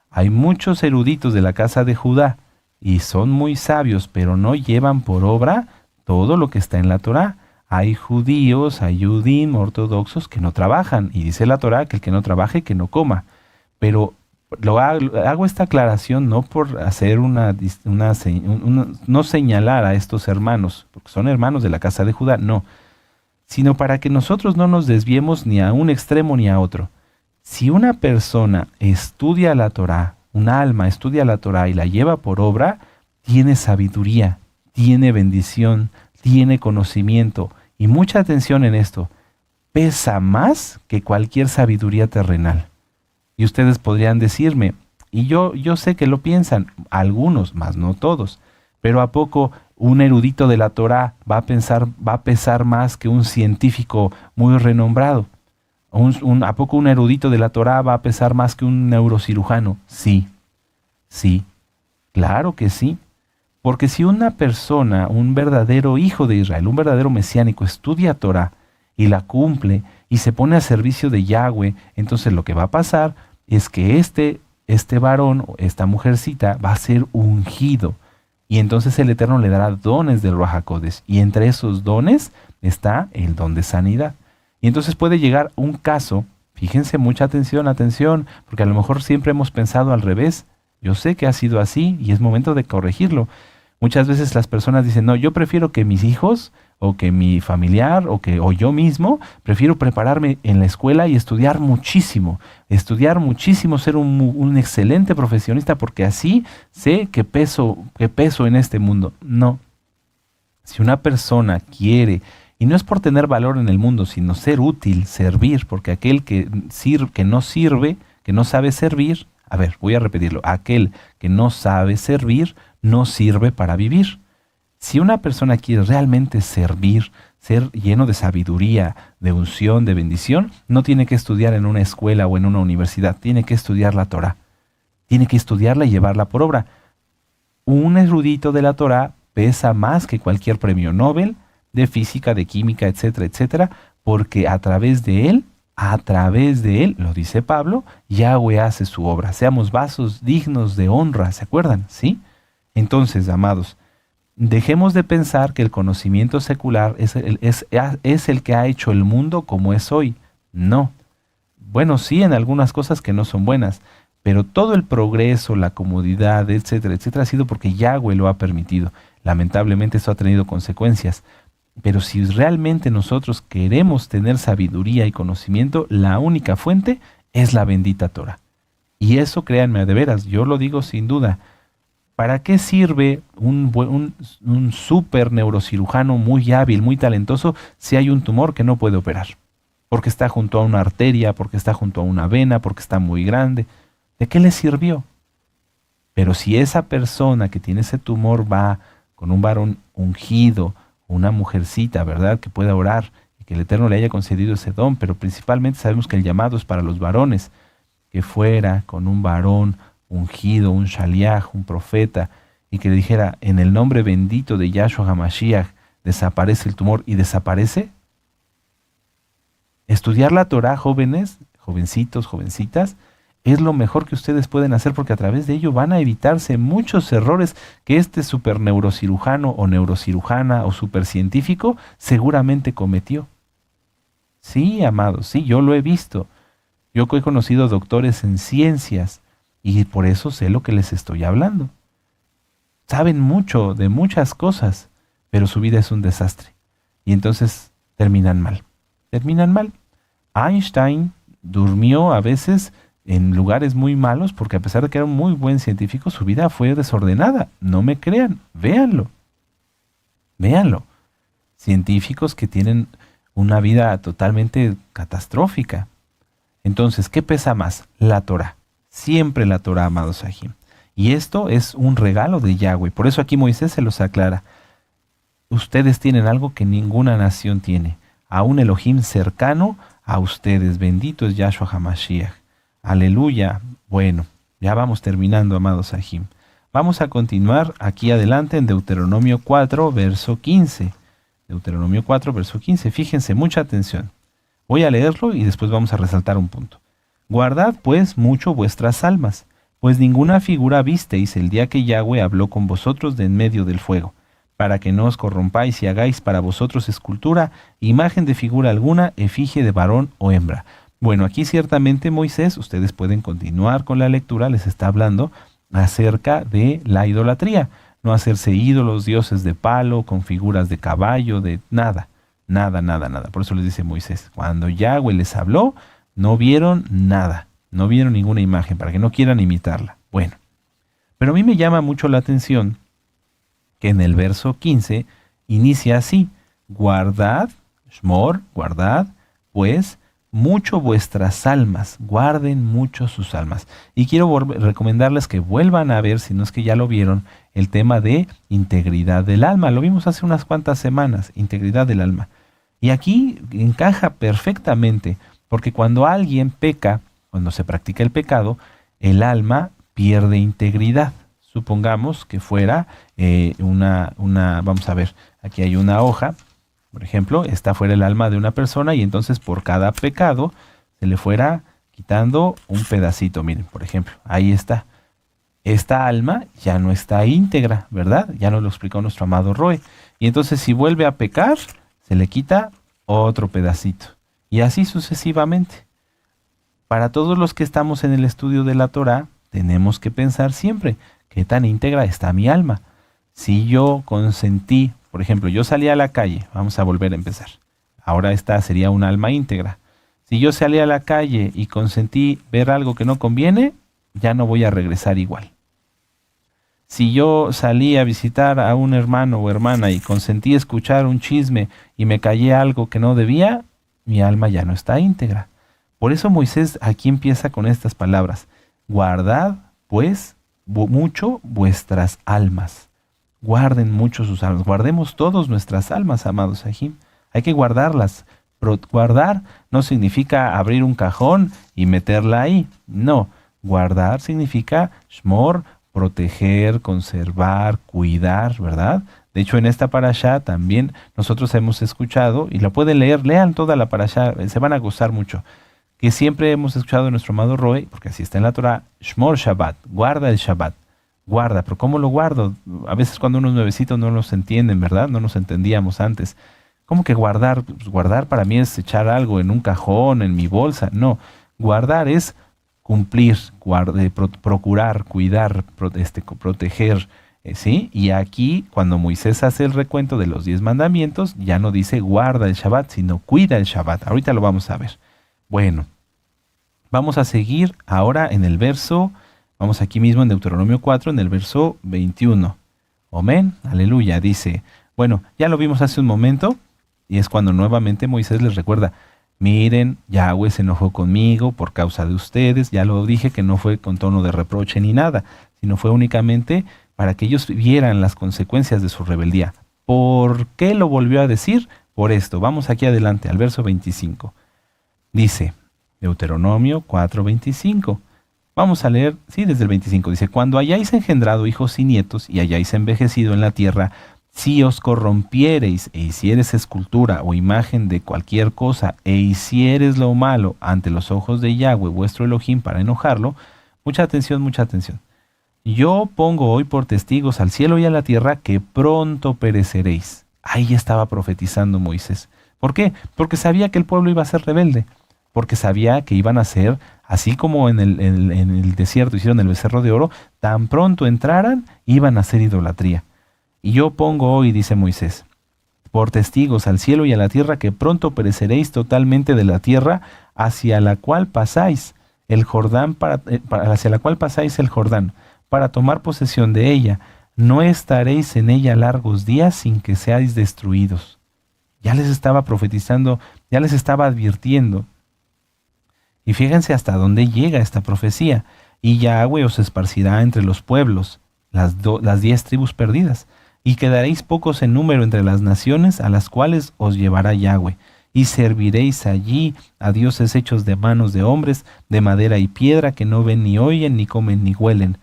hay muchos eruditos de la casa de Judá y son muy sabios, pero no llevan por obra todo lo que está en la Torá. Hay judíos, hay yudim, ortodoxos que no trabajan, y dice la Torá que el que no trabaje, que no coma. Pero hago esta aclaración no por hacer no señalar a estos hermanos, porque son hermanos de la casa de Judá, no, sino para que nosotros no nos desviemos ni a un extremo ni a otro. Si una persona estudia la Torá, un alma estudia la Torá y la lleva por obra, tiene sabiduría, tiene bendición, tiene conocimiento, y mucha atención en esto, pesa más que cualquier sabiduría terrenal. Y ustedes podrían decirme, y yo sé que lo piensan, algunos, más no todos, pero ¿a poco un erudito de la Torá va a pesar más que un científico muy renombrado? ¿A poco un erudito de la Torá va a pesar más que un neurocirujano? Sí, claro que sí. Porque si una persona, un verdadero hijo de Israel, un verdadero mesiánico, estudia Torah y la cumple y se pone a servicio de Yahweh, entonces lo que va a pasar es que este varón o esta mujercita va a ser ungido. Y entonces el Eterno le dará dones del Ruach HaKodesh. Y entre esos dones está el don de sanidad. Y entonces puede llegar un caso, fíjense, mucha atención, porque a lo mejor siempre hemos pensado al revés. Yo sé que ha sido así y es momento de corregirlo. Muchas veces las personas dicen, no, yo prefiero que mis hijos o que mi familiar o yo mismo, prefiero prepararme en la escuela y estudiar muchísimo, ser un excelente profesionista porque así sé que peso en este mundo. No, si una persona quiere, y no es por tener valor en el mundo, sino ser útil, servir, porque aquel que no sirve, que no sabe servir, a ver, voy a repetirlo, aquel que no sabe servir, no sirve para vivir. Si una persona quiere realmente servir, ser lleno de sabiduría, de unción, de bendición, no tiene que estudiar en una escuela o en una universidad, tiene que estudiar la Torá. Tiene que estudiarla y llevarla por obra. Un erudito de la Torá pesa más que cualquier premio Nobel de física, de química, etcétera, etcétera, porque a través de él, lo dice Pablo, Yahweh hace su obra. Seamos vasos dignos de honra, ¿se acuerdan? ¿Sí? Entonces, amados, dejemos de pensar que el conocimiento secular es el que ha hecho el mundo como es hoy. No. Bueno, sí, en algunas cosas que no son buenas, pero todo el progreso, la comodidad, etcétera, etcétera, ha sido porque Yahweh lo ha permitido. Lamentablemente esto ha tenido consecuencias. Pero si realmente nosotros queremos tener sabiduría y conocimiento, la única fuente es la bendita Torah. Y eso, créanme, de veras, yo lo digo sin duda. ¿Para qué sirve un súper neurocirujano muy hábil, muy talentoso, si hay un tumor que no puede operar? Porque está junto a una arteria, porque está junto a una vena, porque está muy grande. ¿De qué le sirvió? Pero si esa persona que tiene ese tumor va con un varón ungido, una mujercita, ¿verdad?, que pueda orar y que el Eterno le haya concedido ese don, pero principalmente sabemos que el llamado es para los varones, que fuera con un varón ungido, un shaliach, un profeta, y que le dijera, en el nombre bendito de Yahshua HaMashiach, desaparece el tumor, y desaparece. Estudiar la Torah, jóvenes, jovencitos, jovencitas, es lo mejor que ustedes pueden hacer, porque a través de ello van a evitarse muchos errores que este super neurocirujano o neurocirujana o supercientífico seguramente cometió. Sí, amados, sí, yo lo he visto. Yo he conocido doctores en ciencias y por eso sé lo que les estoy hablando. Saben mucho de muchas cosas, pero su vida es un desastre. Y entonces terminan mal. Terminan mal. Einstein durmió a veces en lugares muy malos porque a pesar de que era un muy buen científico, su vida fue desordenada. No me crean, véanlo. Véanlo. Científicos que tienen una vida totalmente catastrófica. Entonces, ¿qué pesa más? La Torah. Siempre la Torah, amados Sahim. Y esto es un regalo de Yahweh. Por eso aquí Moisés se los aclara. Ustedes tienen algo que ninguna nación tiene. A un Elohim cercano a ustedes. Bendito es Yahshua HaMashiach. Aleluya. Bueno, ya vamos terminando, amados Sahim. Vamos a continuar aquí adelante en Deuteronomio 4, verso 15. Deuteronomio 4, verso 15. Fíjense, mucha atención. Voy a leerlo y después vamos a resaltar un punto. Guardad pues mucho vuestras almas, pues ninguna figura visteis el día que Yahweh habló con vosotros de en medio del fuego, para que no os corrompáis y hagáis para vosotros escultura, imagen de figura alguna, efigie de varón o hembra. Bueno, aquí ciertamente Moisés, ustedes pueden continuar con la lectura, les está hablando acerca de la idolatría, no hacerse ídolos, dioses de palo, con figuras de caballo, de nada. Nada, nada, nada. Por eso les dice Moisés, cuando Yahweh les habló, no vieron nada, no vieron ninguna imagen, para que no quieran imitarla. Bueno, pero a mí me llama mucho la atención que en el verso 15 inicia así, guardad, shmor, guardad, pues, mucho vuestras almas, guarden mucho sus almas. Y quiero recomendarles que vuelvan a ver, si no es que ya lo vieron, el tema de integridad del alma. Lo vimos hace unas cuantas semanas, integridad del alma. Y aquí encaja perfectamente, porque cuando alguien peca, cuando se practica el pecado, el alma pierde integridad. Supongamos que fuera vamos a ver, aquí hay una hoja, por ejemplo, está fuera el alma de una persona y entonces por cada pecado se le fuera quitando un pedacito. Miren, por ejemplo, ahí está. Esta alma ya no está íntegra, ¿verdad? Ya nos lo explicó nuestro amado Roy. Y entonces si vuelve a pecar, se le quita otro pedacito. Y así sucesivamente. Para todos los que estamos en el estudio de la Torah, tenemos que pensar siempre, ¿qué tan íntegra está mi alma? Si yo consentí, por ejemplo, yo salí a la calle, vamos a volver a empezar. Ahora esta sería un alma íntegra. Si yo salí a la calle y consentí ver algo que no conviene, ya no voy a regresar igual. Si yo salí a visitar a un hermano o hermana y consentí escuchar un chisme y me callé algo que no debía, mi alma ya no está íntegra. Por eso Moisés aquí empieza con estas palabras. Guardad, pues, mucho vuestras almas. Guarden mucho sus almas. Guardemos todos nuestras almas, amados Sahim. Hay que guardarlas. Guardar no significa abrir un cajón y meterla ahí. No, guardar significa shmor, proteger, conservar, cuidar, ¿verdad? De hecho, en esta parashá también nosotros hemos escuchado, y la pueden leer, lean toda la parashá, se van a gozar mucho, que siempre hemos escuchado de nuestro amado Roe, porque así está en la Torah, Shmor Shabbat, guarda el Shabbat, guarda, pero ¿cómo lo guardo? A veces cuando unos nuevecitos no los entienden, ¿verdad? No nos entendíamos antes. ¿Cómo que guardar? Pues guardar para mí es echar algo en un cajón, en mi bolsa. No, guardar es cumplir, procurar, cuidar, proteger, ¿sí? Y aquí, cuando Moisés hace el recuento de los 10 mandamientos, ya no dice guarda el Shabbat, sino cuida el Shabbat. Ahorita lo vamos a ver. Bueno, vamos a seguir ahora en el verso, vamos aquí mismo en Deuteronomio 4, en el verso 21. Amén, aleluya, dice, bueno, ya lo vimos hace un momento, y es cuando nuevamente Moisés les recuerda, miren, Yahweh se enojó conmigo por causa de ustedes, ya lo dije que no fue con tono de reproche ni nada, sino fue únicamente para que ellos vieran las consecuencias de su rebeldía. ¿Por qué lo volvió a decir? Por esto. Vamos aquí adelante, al verso 25. Dice, Deuteronomio 4:25. Vamos a leer, sí, desde el 25. Dice, cuando hayáis engendrado hijos y nietos y hayáis envejecido en la tierra, si os corrompiereis e hicieres escultura o imagen de cualquier cosa e hicieres lo malo ante los ojos de Yahweh, vuestro Elohim, para enojarlo, mucha atención, mucha atención. Yo pongo hoy por testigos al cielo y a la tierra que pronto pereceréis. Ahí estaba profetizando Moisés. ¿Por qué? Porque sabía que el pueblo iba a ser rebelde. Porque sabía que iban a ser, así como en el desierto hicieron el becerro de oro, tan pronto entraran, iban a hacer idolatría. Y yo pongo hoy, dice Moisés, por testigos al cielo y a la tierra que pronto pereceréis totalmente de la tierra hacia la cual pasáis el Jordán, hacia la cual pasáis el Jordán, para tomar posesión de ella. No estaréis en ella largos días sin que seáis destruidos. Ya les estaba profetizando, ya les estaba advirtiendo. Y fíjense hasta dónde llega esta profecía. Y Yahweh os esparcirá entre los pueblos, las 10 tribus perdidas, y quedaréis pocos en número entre las naciones a las cuales os llevará Yahweh. Y serviréis allí a dioses hechos de manos de hombres, de madera y piedra, que no ven ni oyen, ni comen ni huelen.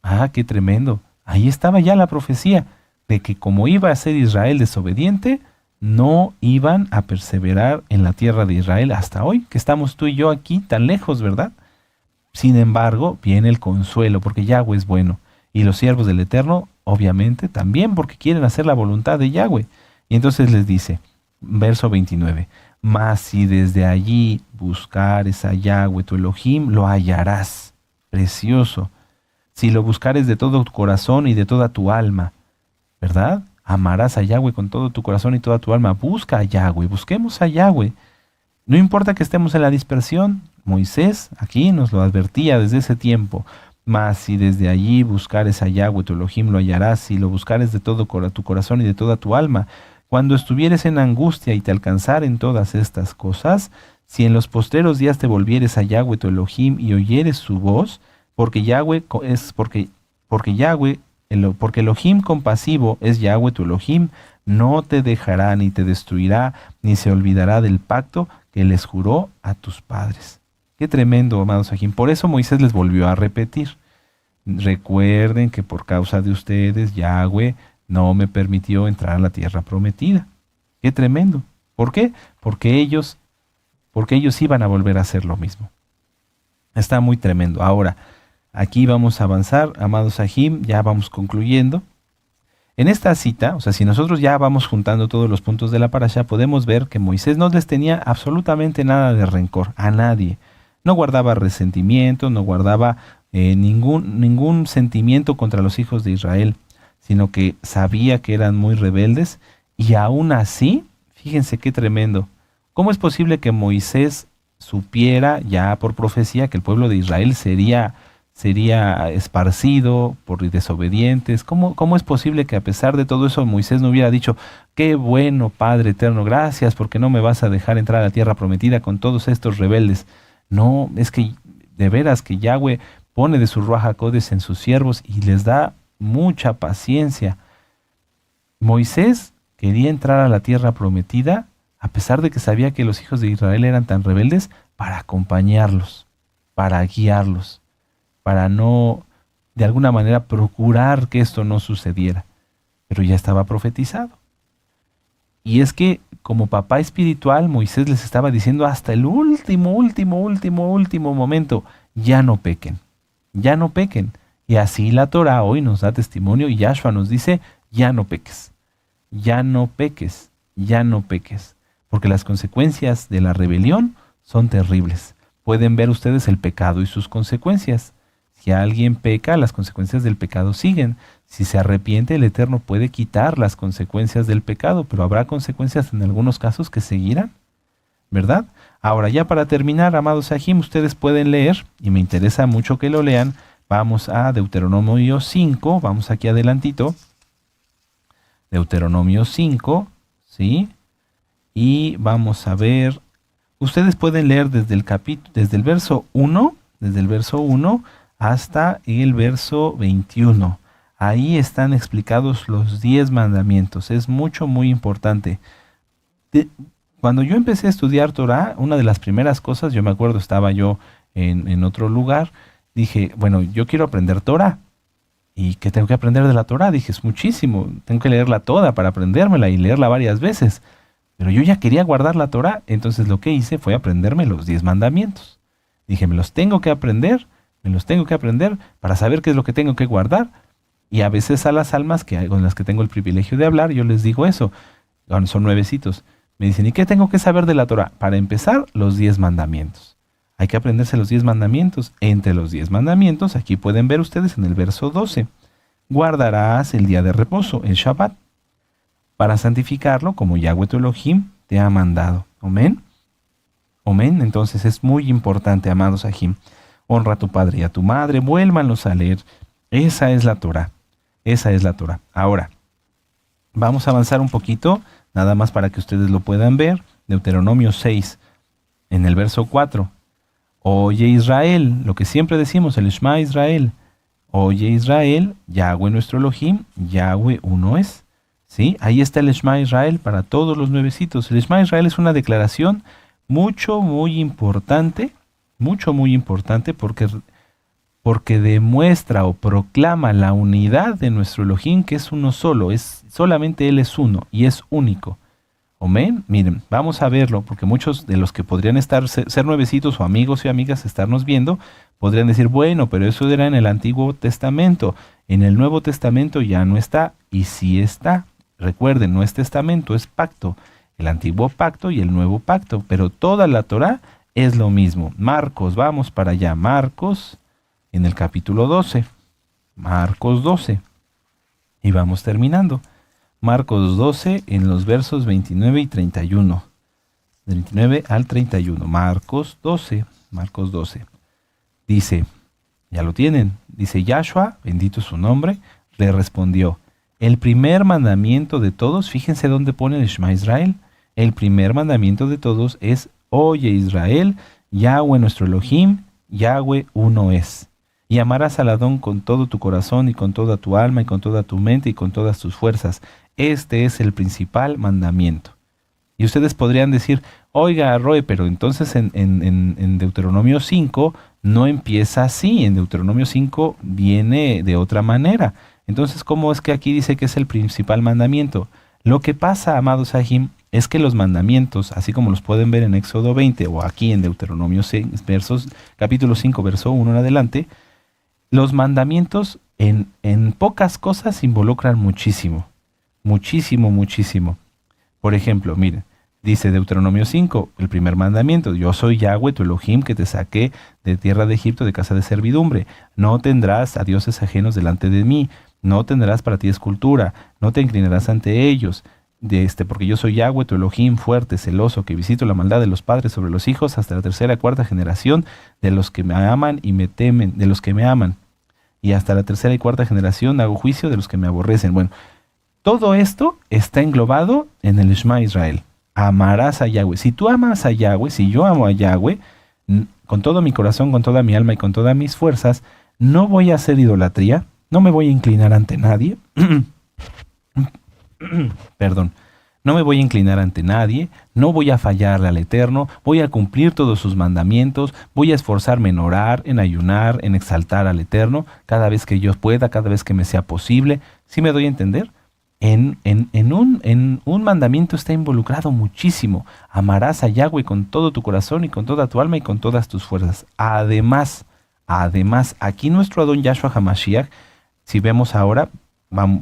Ah, qué tremendo. Ahí estaba ya la profecía de que como iba a ser Israel desobediente, no iban a perseverar en la tierra de Israel hasta hoy, que estamos tú y yo aquí tan lejos, ¿verdad? Sin embargo, viene el consuelo, porque Yahweh es bueno. Y los siervos del Eterno, obviamente, también porque quieren hacer la voluntad de Yahweh. Y entonces les dice, verso 29, mas si desde allí buscares a Yahweh tu Elohim, lo hallarás. Precioso. Si lo buscares de todo tu corazón y de toda tu alma, ¿verdad? Amarás a Yahweh con todo tu corazón y toda tu alma. Busca a Yahweh, busquemos a Yahweh. No importa que estemos en la dispersión, Moisés aquí nos lo advertía desde ese tiempo. Mas si desde allí buscares a Yahweh tu Elohim, lo hallarás, si lo buscares de todo tu corazón y de toda tu alma. Cuando estuvieres en angustia y te alcanzaren todas estas cosas, si en los postreros días te volvieres a Yahweh tu Elohim y oyeres su voz, porque Elohim compasivo es Yahweh tu Elohim, no te dejará ni te destruirá, ni se olvidará del pacto que les juró a tus padres. Qué tremendo, amados Sahim. Por eso Moisés les volvió a repetir. Recuerden que por causa de ustedes, Yahweh no me permitió entrar a la tierra prometida. Qué tremendo. ¿Por qué? Porque ellos iban a volver a hacer lo mismo. Está muy tremendo. Ahora, aquí vamos a avanzar, amados Sahim, ya vamos concluyendo. En esta cita, o sea, si nosotros ya vamos juntando todos los puntos de la parasha, podemos ver que Moisés no les tenía absolutamente nada de rencor a nadie. No guardaba resentimiento, no guardaba ningún sentimiento contra los hijos de Israel, sino que sabía que eran muy rebeldes y aún así, fíjense qué tremendo. ¿Cómo es posible que Moisés supiera ya por profecía que el pueblo de Israel sería esparcido por desobedientes? ¿Cómo es posible que a pesar de todo eso Moisés no hubiera dicho, qué bueno Padre eterno, gracias porque no me vas a dejar entrar a la tierra prometida con todos estos rebeldes? No, es que de veras que Yahweh pone de su Ruach HaKodesh en sus siervos y les da mucha paciencia. Moisés quería entrar a la tierra prometida a pesar de que sabía que los hijos de Israel eran tan rebeldes, para acompañarlos, para guiarlos, para no, de alguna manera, procurar que esto no sucediera. Pero ya estaba profetizado. Y es que como papá espiritual, Moisés les estaba diciendo hasta el último momento, ya no pequen, ya no pequen. Y así la Torah hoy nos da testimonio y Yahshua nos dice, ya no peques, ya no peques, ya no peques. Porque las consecuencias de la rebelión son terribles. Pueden ver ustedes el pecado y sus consecuencias. Si alguien peca, las consecuencias del pecado siguen. Si se arrepiente, el Eterno puede quitar las consecuencias del pecado, pero habrá consecuencias en algunos casos que seguirán, ¿verdad? Ahora, ya para terminar, amados Sahim, ustedes pueden leer, y me interesa mucho que lo lean. Vamos a Deuteronomio 5, vamos aquí adelantito. Deuteronomio 5, ¿sí? Y vamos a ver, ustedes pueden leer desde el verso 1, hasta el verso 21. Ahí están explicados los 10 mandamientos. Es muy importante. Cuando yo empecé a estudiar Torah, una de las primeras cosas, yo me acuerdo, estaba yo en otro lugar, dije, bueno, yo quiero aprender Torah. ¿Y qué tengo que aprender de la Torah? Dije, es muchísimo. Tengo que leerla toda para aprendérmela y leerla varias veces. Pero yo ya quería guardar la Torah, entonces lo que hice fue aprenderme los 10 mandamientos. Dije, me los tengo que aprender para saber qué es lo que tengo que guardar. Y a veces a las almas con las que tengo el privilegio de hablar, yo les digo eso. Son nuevecitos. Me dicen, ¿y qué tengo que saber de la Torah? Para empezar, los 10 mandamientos. Hay que aprenderse los 10 mandamientos. Entre los 10 mandamientos, aquí pueden ver ustedes en el verso 12. Guardarás el día de reposo, el Shabbat, para santificarlo como Yahweh tu Elohim te ha mandado. Amén. Amén. Entonces es muy importante, amados Sahim. Honra a tu padre y a tu madre, vuélvanlos a leer. Esa es la Torah. Esa es la Torah. Ahora, vamos a avanzar un poquito, nada más para que ustedes lo puedan ver. Deuteronomio 6, en el verso 4. Oye Israel, lo que siempre decimos, el Shema Israel. Oye Israel, Yahweh nuestro Elohim, Yahweh uno es. ¿Sí? Ahí está el Shema Israel para todos los nuevecitos. El Shema Israel es una declaración muy importante porque demuestra o proclama la unidad de nuestro Elohim, que es uno solo, solamente Él es uno y es único. Amén. Miren, vamos a verlo, porque muchos de los que podrían ser nuevecitos o amigos y amigas estarnos viendo, podrían decir, bueno, pero eso era en el Antiguo Testamento. En el Nuevo Testamento ya no está, y sí está. Recuerden, no es testamento, es pacto. El antiguo pacto y el nuevo pacto, pero toda la Torah es lo mismo. Marcos, vamos para allá. Marcos, en el capítulo 12. Marcos 12. Y vamos terminando. Marcos 12, en los versos 29 y 31. 29 al 31. Marcos 12. Marcos 12. Dice, ya lo tienen. Dice Yahshua, bendito su nombre, le respondió, el primer mandamiento de todos, fíjense dónde pone el Shema Israel. El primer mandamiento de todos es, oye Israel, Yahweh nuestro Elohim, Yahweh uno es. Y amarás al Adón con todo tu corazón y con toda tu alma y con toda tu mente y con todas tus fuerzas. Este es el principal mandamiento. Y ustedes podrían decir, oiga, Roe, pero entonces en Deuteronomio 5 no empieza así. En Deuteronomio 5 viene de otra manera. Entonces, ¿cómo es que aquí dice que es el principal mandamiento? Lo que pasa, amados Sahim, es que los mandamientos, así como los pueden ver en Éxodo 20 o aquí en Deuteronomio 6, capítulo 5, verso 1 en adelante, los mandamientos en pocas cosas involucran muchísimo. Por ejemplo, miren, dice Deuteronomio 5, el primer mandamiento, yo soy Yahweh tu Elohim que te saqué de tierra de Egipto de casa de servidumbre. No tendrás a dioses ajenos delante de mí. No tendrás para ti escultura, no te inclinarás ante ellos, porque yo soy Yahweh, tu Elohim, fuerte, celoso, que visito la maldad de los padres sobre los hijos hasta la tercera y cuarta generación de los que me aman y me temen, de los que me aman. Y hasta la tercera y cuarta generación hago juicio de los que me aborrecen. Bueno, todo esto está englobado en el Shema Israel. Amarás a Yahweh. Si tú amas a Yahweh, si yo amo a Yahweh, con todo mi corazón, con toda mi alma y con todas mis fuerzas, no voy a hacer idolatría. No me voy a inclinar ante nadie. Perdón. No me voy a inclinar ante nadie, no voy a fallarle al Eterno, voy a cumplir todos sus mandamientos, voy a esforzarme en orar, en ayunar, en exaltar al Eterno, cada vez que yo pueda, cada vez que me sea posible. ¿Sí me doy a entender? En un mandamiento está involucrado muchísimo. Amarás a Yahweh con todo tu corazón y con toda tu alma y con todas tus fuerzas. Además, aquí nuestro Adón Yahshua HaMashiach, si vemos ahora,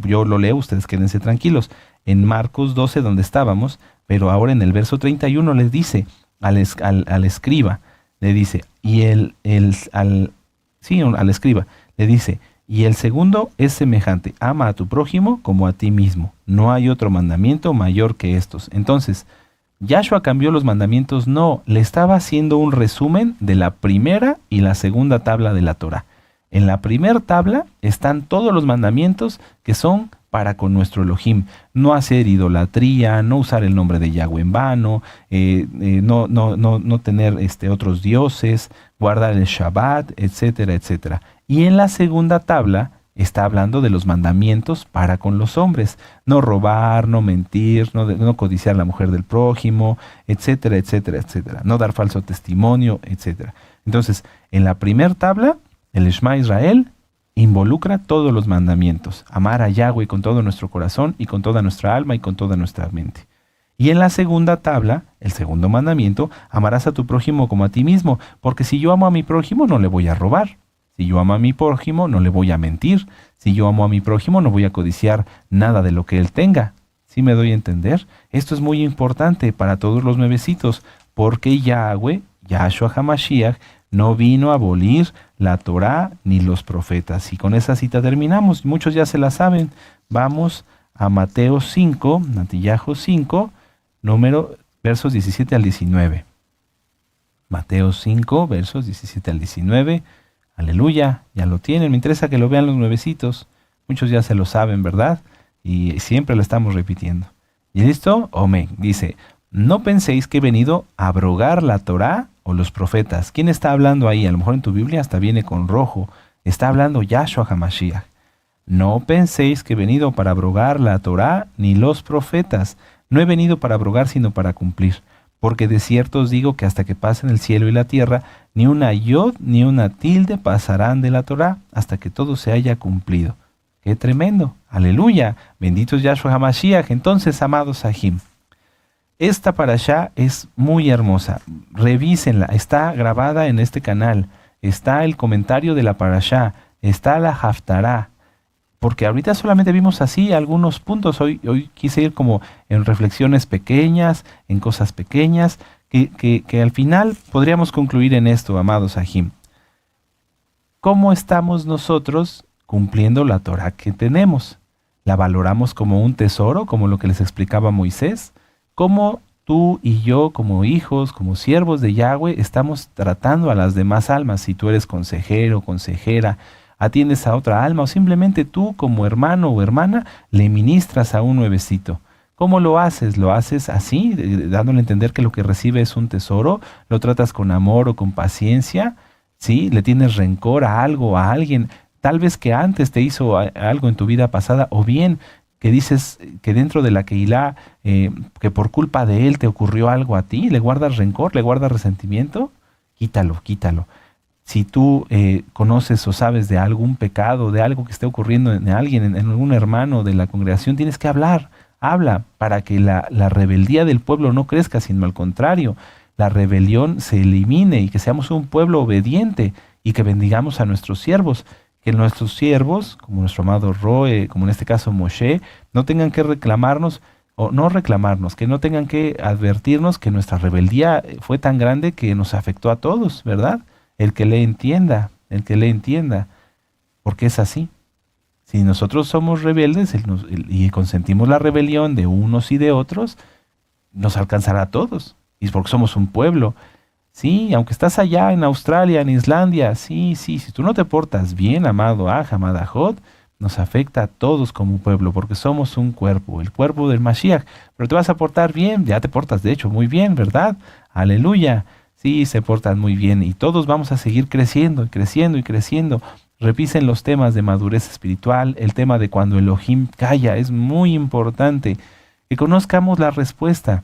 yo lo leo, ustedes quédense tranquilos, en Marcos 12 donde estábamos, pero ahora en el verso 31 les dice al escriba, le dice, al escriba, le dice, y el segundo es semejante, ama a tu prójimo como a ti mismo. No hay otro mandamiento mayor que estos. Entonces, Yahshua cambió los mandamientos, no, le estaba haciendo un resumen de la primera y la segunda tabla de la Torah. En la primera tabla están todos los mandamientos que son para con nuestro Elohim. No hacer idolatría, no usar el nombre de Yahweh en vano, no tener otros dioses, guardar el Shabbat, etcétera, etcétera. Y en la segunda tabla está hablando de los mandamientos para con los hombres. No robar, no mentir, no codiciar a la mujer del prójimo, etcétera, etcétera, etcétera. No dar falso testimonio, etcétera. Entonces, en la primera tabla, el Shema Israel involucra todos los mandamientos. Amar a Yahweh con todo nuestro corazón y con toda nuestra alma y con toda nuestra mente. Y en la segunda tabla, el segundo mandamiento, amarás a tu prójimo como a ti mismo, porque si yo amo a mi prójimo no le voy a robar. Si yo amo a mi prójimo no le voy a mentir. Si yo amo a mi prójimo no voy a codiciar nada de lo que él tenga. ¿Sí me doy a entender? Esto es muy importante para todos los nuevecitos, porque Yahweh, Yahshua HaMashiach, no vino a abolir la Torá ni los profetas. Y con esa cita terminamos. Muchos ya se la saben. Vamos a Mateo 5, Natillajo 5, versos 17 al 19. Mateo 5, versos 17 al 19. Aleluya, ya lo tienen. Me interesa que lo vean los nuevecitos. Muchos ya se lo saben, ¿verdad? Y siempre lo estamos repitiendo. ¿Y listo? Amén. Dice, no penséis que he venido a abrogar la Torá o los profetas. ¿Quién está hablando ahí? A lo mejor en tu Biblia hasta viene con rojo. Está hablando Yahshua HaMashiach. No penséis que he venido para abrogar la Torá ni los profetas. No he venido para abrogar, sino para cumplir. Porque de cierto os digo que hasta que pasen el cielo y la tierra, ni una yod ni una tilde pasarán de la Torá, hasta que todo se haya cumplido. ¡Qué tremendo! ¡Aleluya! Bendito es Yahshua HaMashiach. Entonces, amados Sahim, esta parashá es muy hermosa. Revísenla. Está grabada en este canal. Está el comentario de la parashá. Está la Haftará. Porque ahorita solamente vimos así algunos puntos. Hoy quise ir como en reflexiones pequeñas, en cosas pequeñas, que al final podríamos concluir en esto, amados Sahim. ¿Cómo estamos nosotros cumpliendo la Torah que tenemos? ¿La valoramos como un tesoro, como lo que les explicaba Moisés? ¿Cómo tú y yo, como hijos, como siervos de Yahweh, estamos tratando a las demás almas? Si tú eres consejero, consejera, atiendes a otra alma, o simplemente tú como hermano o hermana le ministras a un nuevecito. ¿Cómo lo haces? ¿Lo haces así, dándole a entender que lo que recibe es un tesoro? ¿Lo tratas con amor o con paciencia? ¿Sí? ¿Le tienes rencor a algo, a alguien? Tal vez que antes te hizo algo en tu vida pasada, o bien que dices que dentro de la Keilah, que por culpa de él te ocurrió algo a ti, ¿le guardas rencor, le guardas resentimiento? Quítalo, quítalo. Si tú conoces o sabes de algún pecado, de algo que esté ocurriendo en alguien, en algún hermano de la congregación, tienes que hablar. Habla para que la rebeldía del pueblo no crezca, sino al contrario, la rebelión se elimine y que seamos un pueblo obediente y que bendigamos a nuestros siervos. Que nuestros siervos, como nuestro amado Roe, como en este caso Moshe, no tengan que reclamarnos, o no reclamarnos, que no tengan que advertirnos que nuestra rebeldía fue tan grande que nos afectó a todos, ¿verdad? El que le entienda, porque es así. Si nosotros somos rebeldes y consentimos la rebelión de unos y de otros, nos alcanzará a todos. Y es porque somos un pueblo. Sí, aunque estás allá en Australia, en Islandia, sí, si tú no te portas bien, amado amada Jod, nos afecta a todos como pueblo, porque somos un cuerpo, el cuerpo del Mashiach. Pero te vas a portar bien, ya te portas de hecho muy bien, ¿verdad? Aleluya. Sí, se portan muy bien y todos vamos a seguir creciendo y creciendo y creciendo. Revisen los temas de madurez espiritual, el tema de cuando Elohim calla, es muy importante. que conozcamos la respuesta.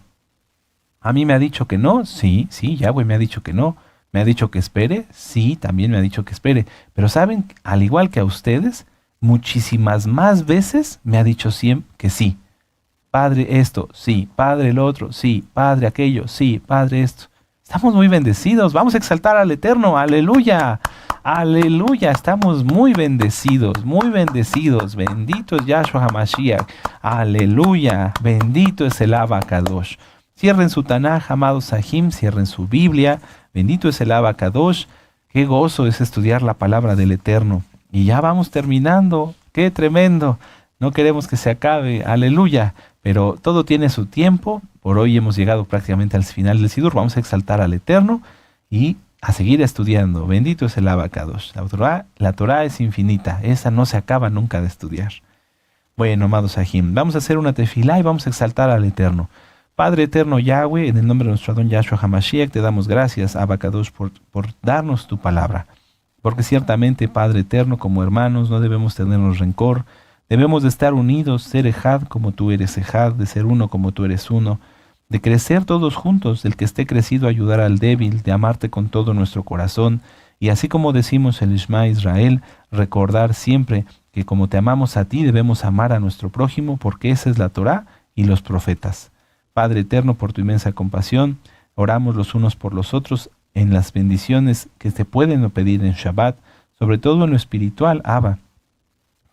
A mí me ha dicho que no, sí, Yahweh me ha dicho que no. Me ha dicho que espere, sí, también me ha dicho que espere. Pero saben, al igual que a ustedes, muchísimas más veces me ha dicho siempre que sí. Padre esto, sí. Padre el otro, sí. Padre aquello, sí. Padre esto. Estamos muy bendecidos. Vamos a exaltar al Eterno. Aleluya. Aleluya. Estamos muy bendecidos. Muy bendecidos. Bendito es Yahshua HaMashiach. Aleluya. Bendito es el Abba Kadosh. Cierren su Tanaj, amados Sahim. Cierren su Biblia. Bendito es el Abba Kadosh. Qué gozo es estudiar la palabra del Eterno. Y ya vamos terminando. Qué tremendo. No queremos que se acabe. Aleluya. Pero todo tiene su tiempo. Por hoy hemos llegado prácticamente al final del Sidur. Vamos a exaltar al Eterno y a seguir estudiando. Bendito es el Abba Kadosh. La Torah es infinita. Esa no se acaba nunca de estudiar. Bueno, amados Sahim, vamos a hacer una tefilá y vamos a exaltar al Eterno. Padre eterno Yahweh, en el nombre de nuestro Adón Yahshua HaMashiach, te damos gracias, Abba Kadosh, por darnos tu palabra. Porque ciertamente, Padre eterno, como hermanos, no debemos tenernos rencor. Debemos de estar unidos, ser Ejad como tú eres Ejad, de ser uno como tú eres uno, de crecer todos juntos, del que esté crecido ayudar al débil, de amarte con todo nuestro corazón, y así como decimos el Shema Israel, recordar siempre que como te amamos a ti, debemos amar a nuestro prójimo, porque esa es la Torá y los profetas. Padre eterno, por tu inmensa compasión, oramos los unos por los otros en las bendiciones que te pueden pedir en Shabbat, sobre todo en lo espiritual, Abba,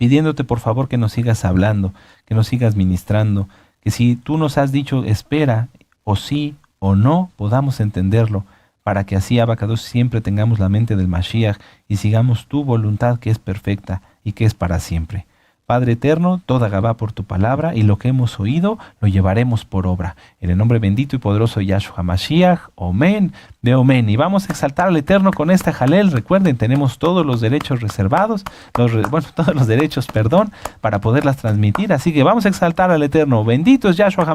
pidiéndote por favor que nos sigas hablando, que nos sigas ministrando, que si tú nos has dicho espera, o sí, o no, podamos entenderlo, para que así, Abba Kadosh, siempre tengamos la mente del Mashiach y sigamos tu voluntad que es perfecta y que es para siempre. Padre eterno, toda Gabá por tu palabra y lo que hemos oído lo llevaremos por obra. En el nombre bendito y poderoso de Yahshua HaMashiach, Omen de Omen. Y vamos a exaltar al Eterno con esta jalel. Recuerden, tenemos todos los derechos reservados, todos los derechos, para poderlas transmitir. Así que vamos a exaltar al Eterno. Bendito es Yahshua HaMashiach.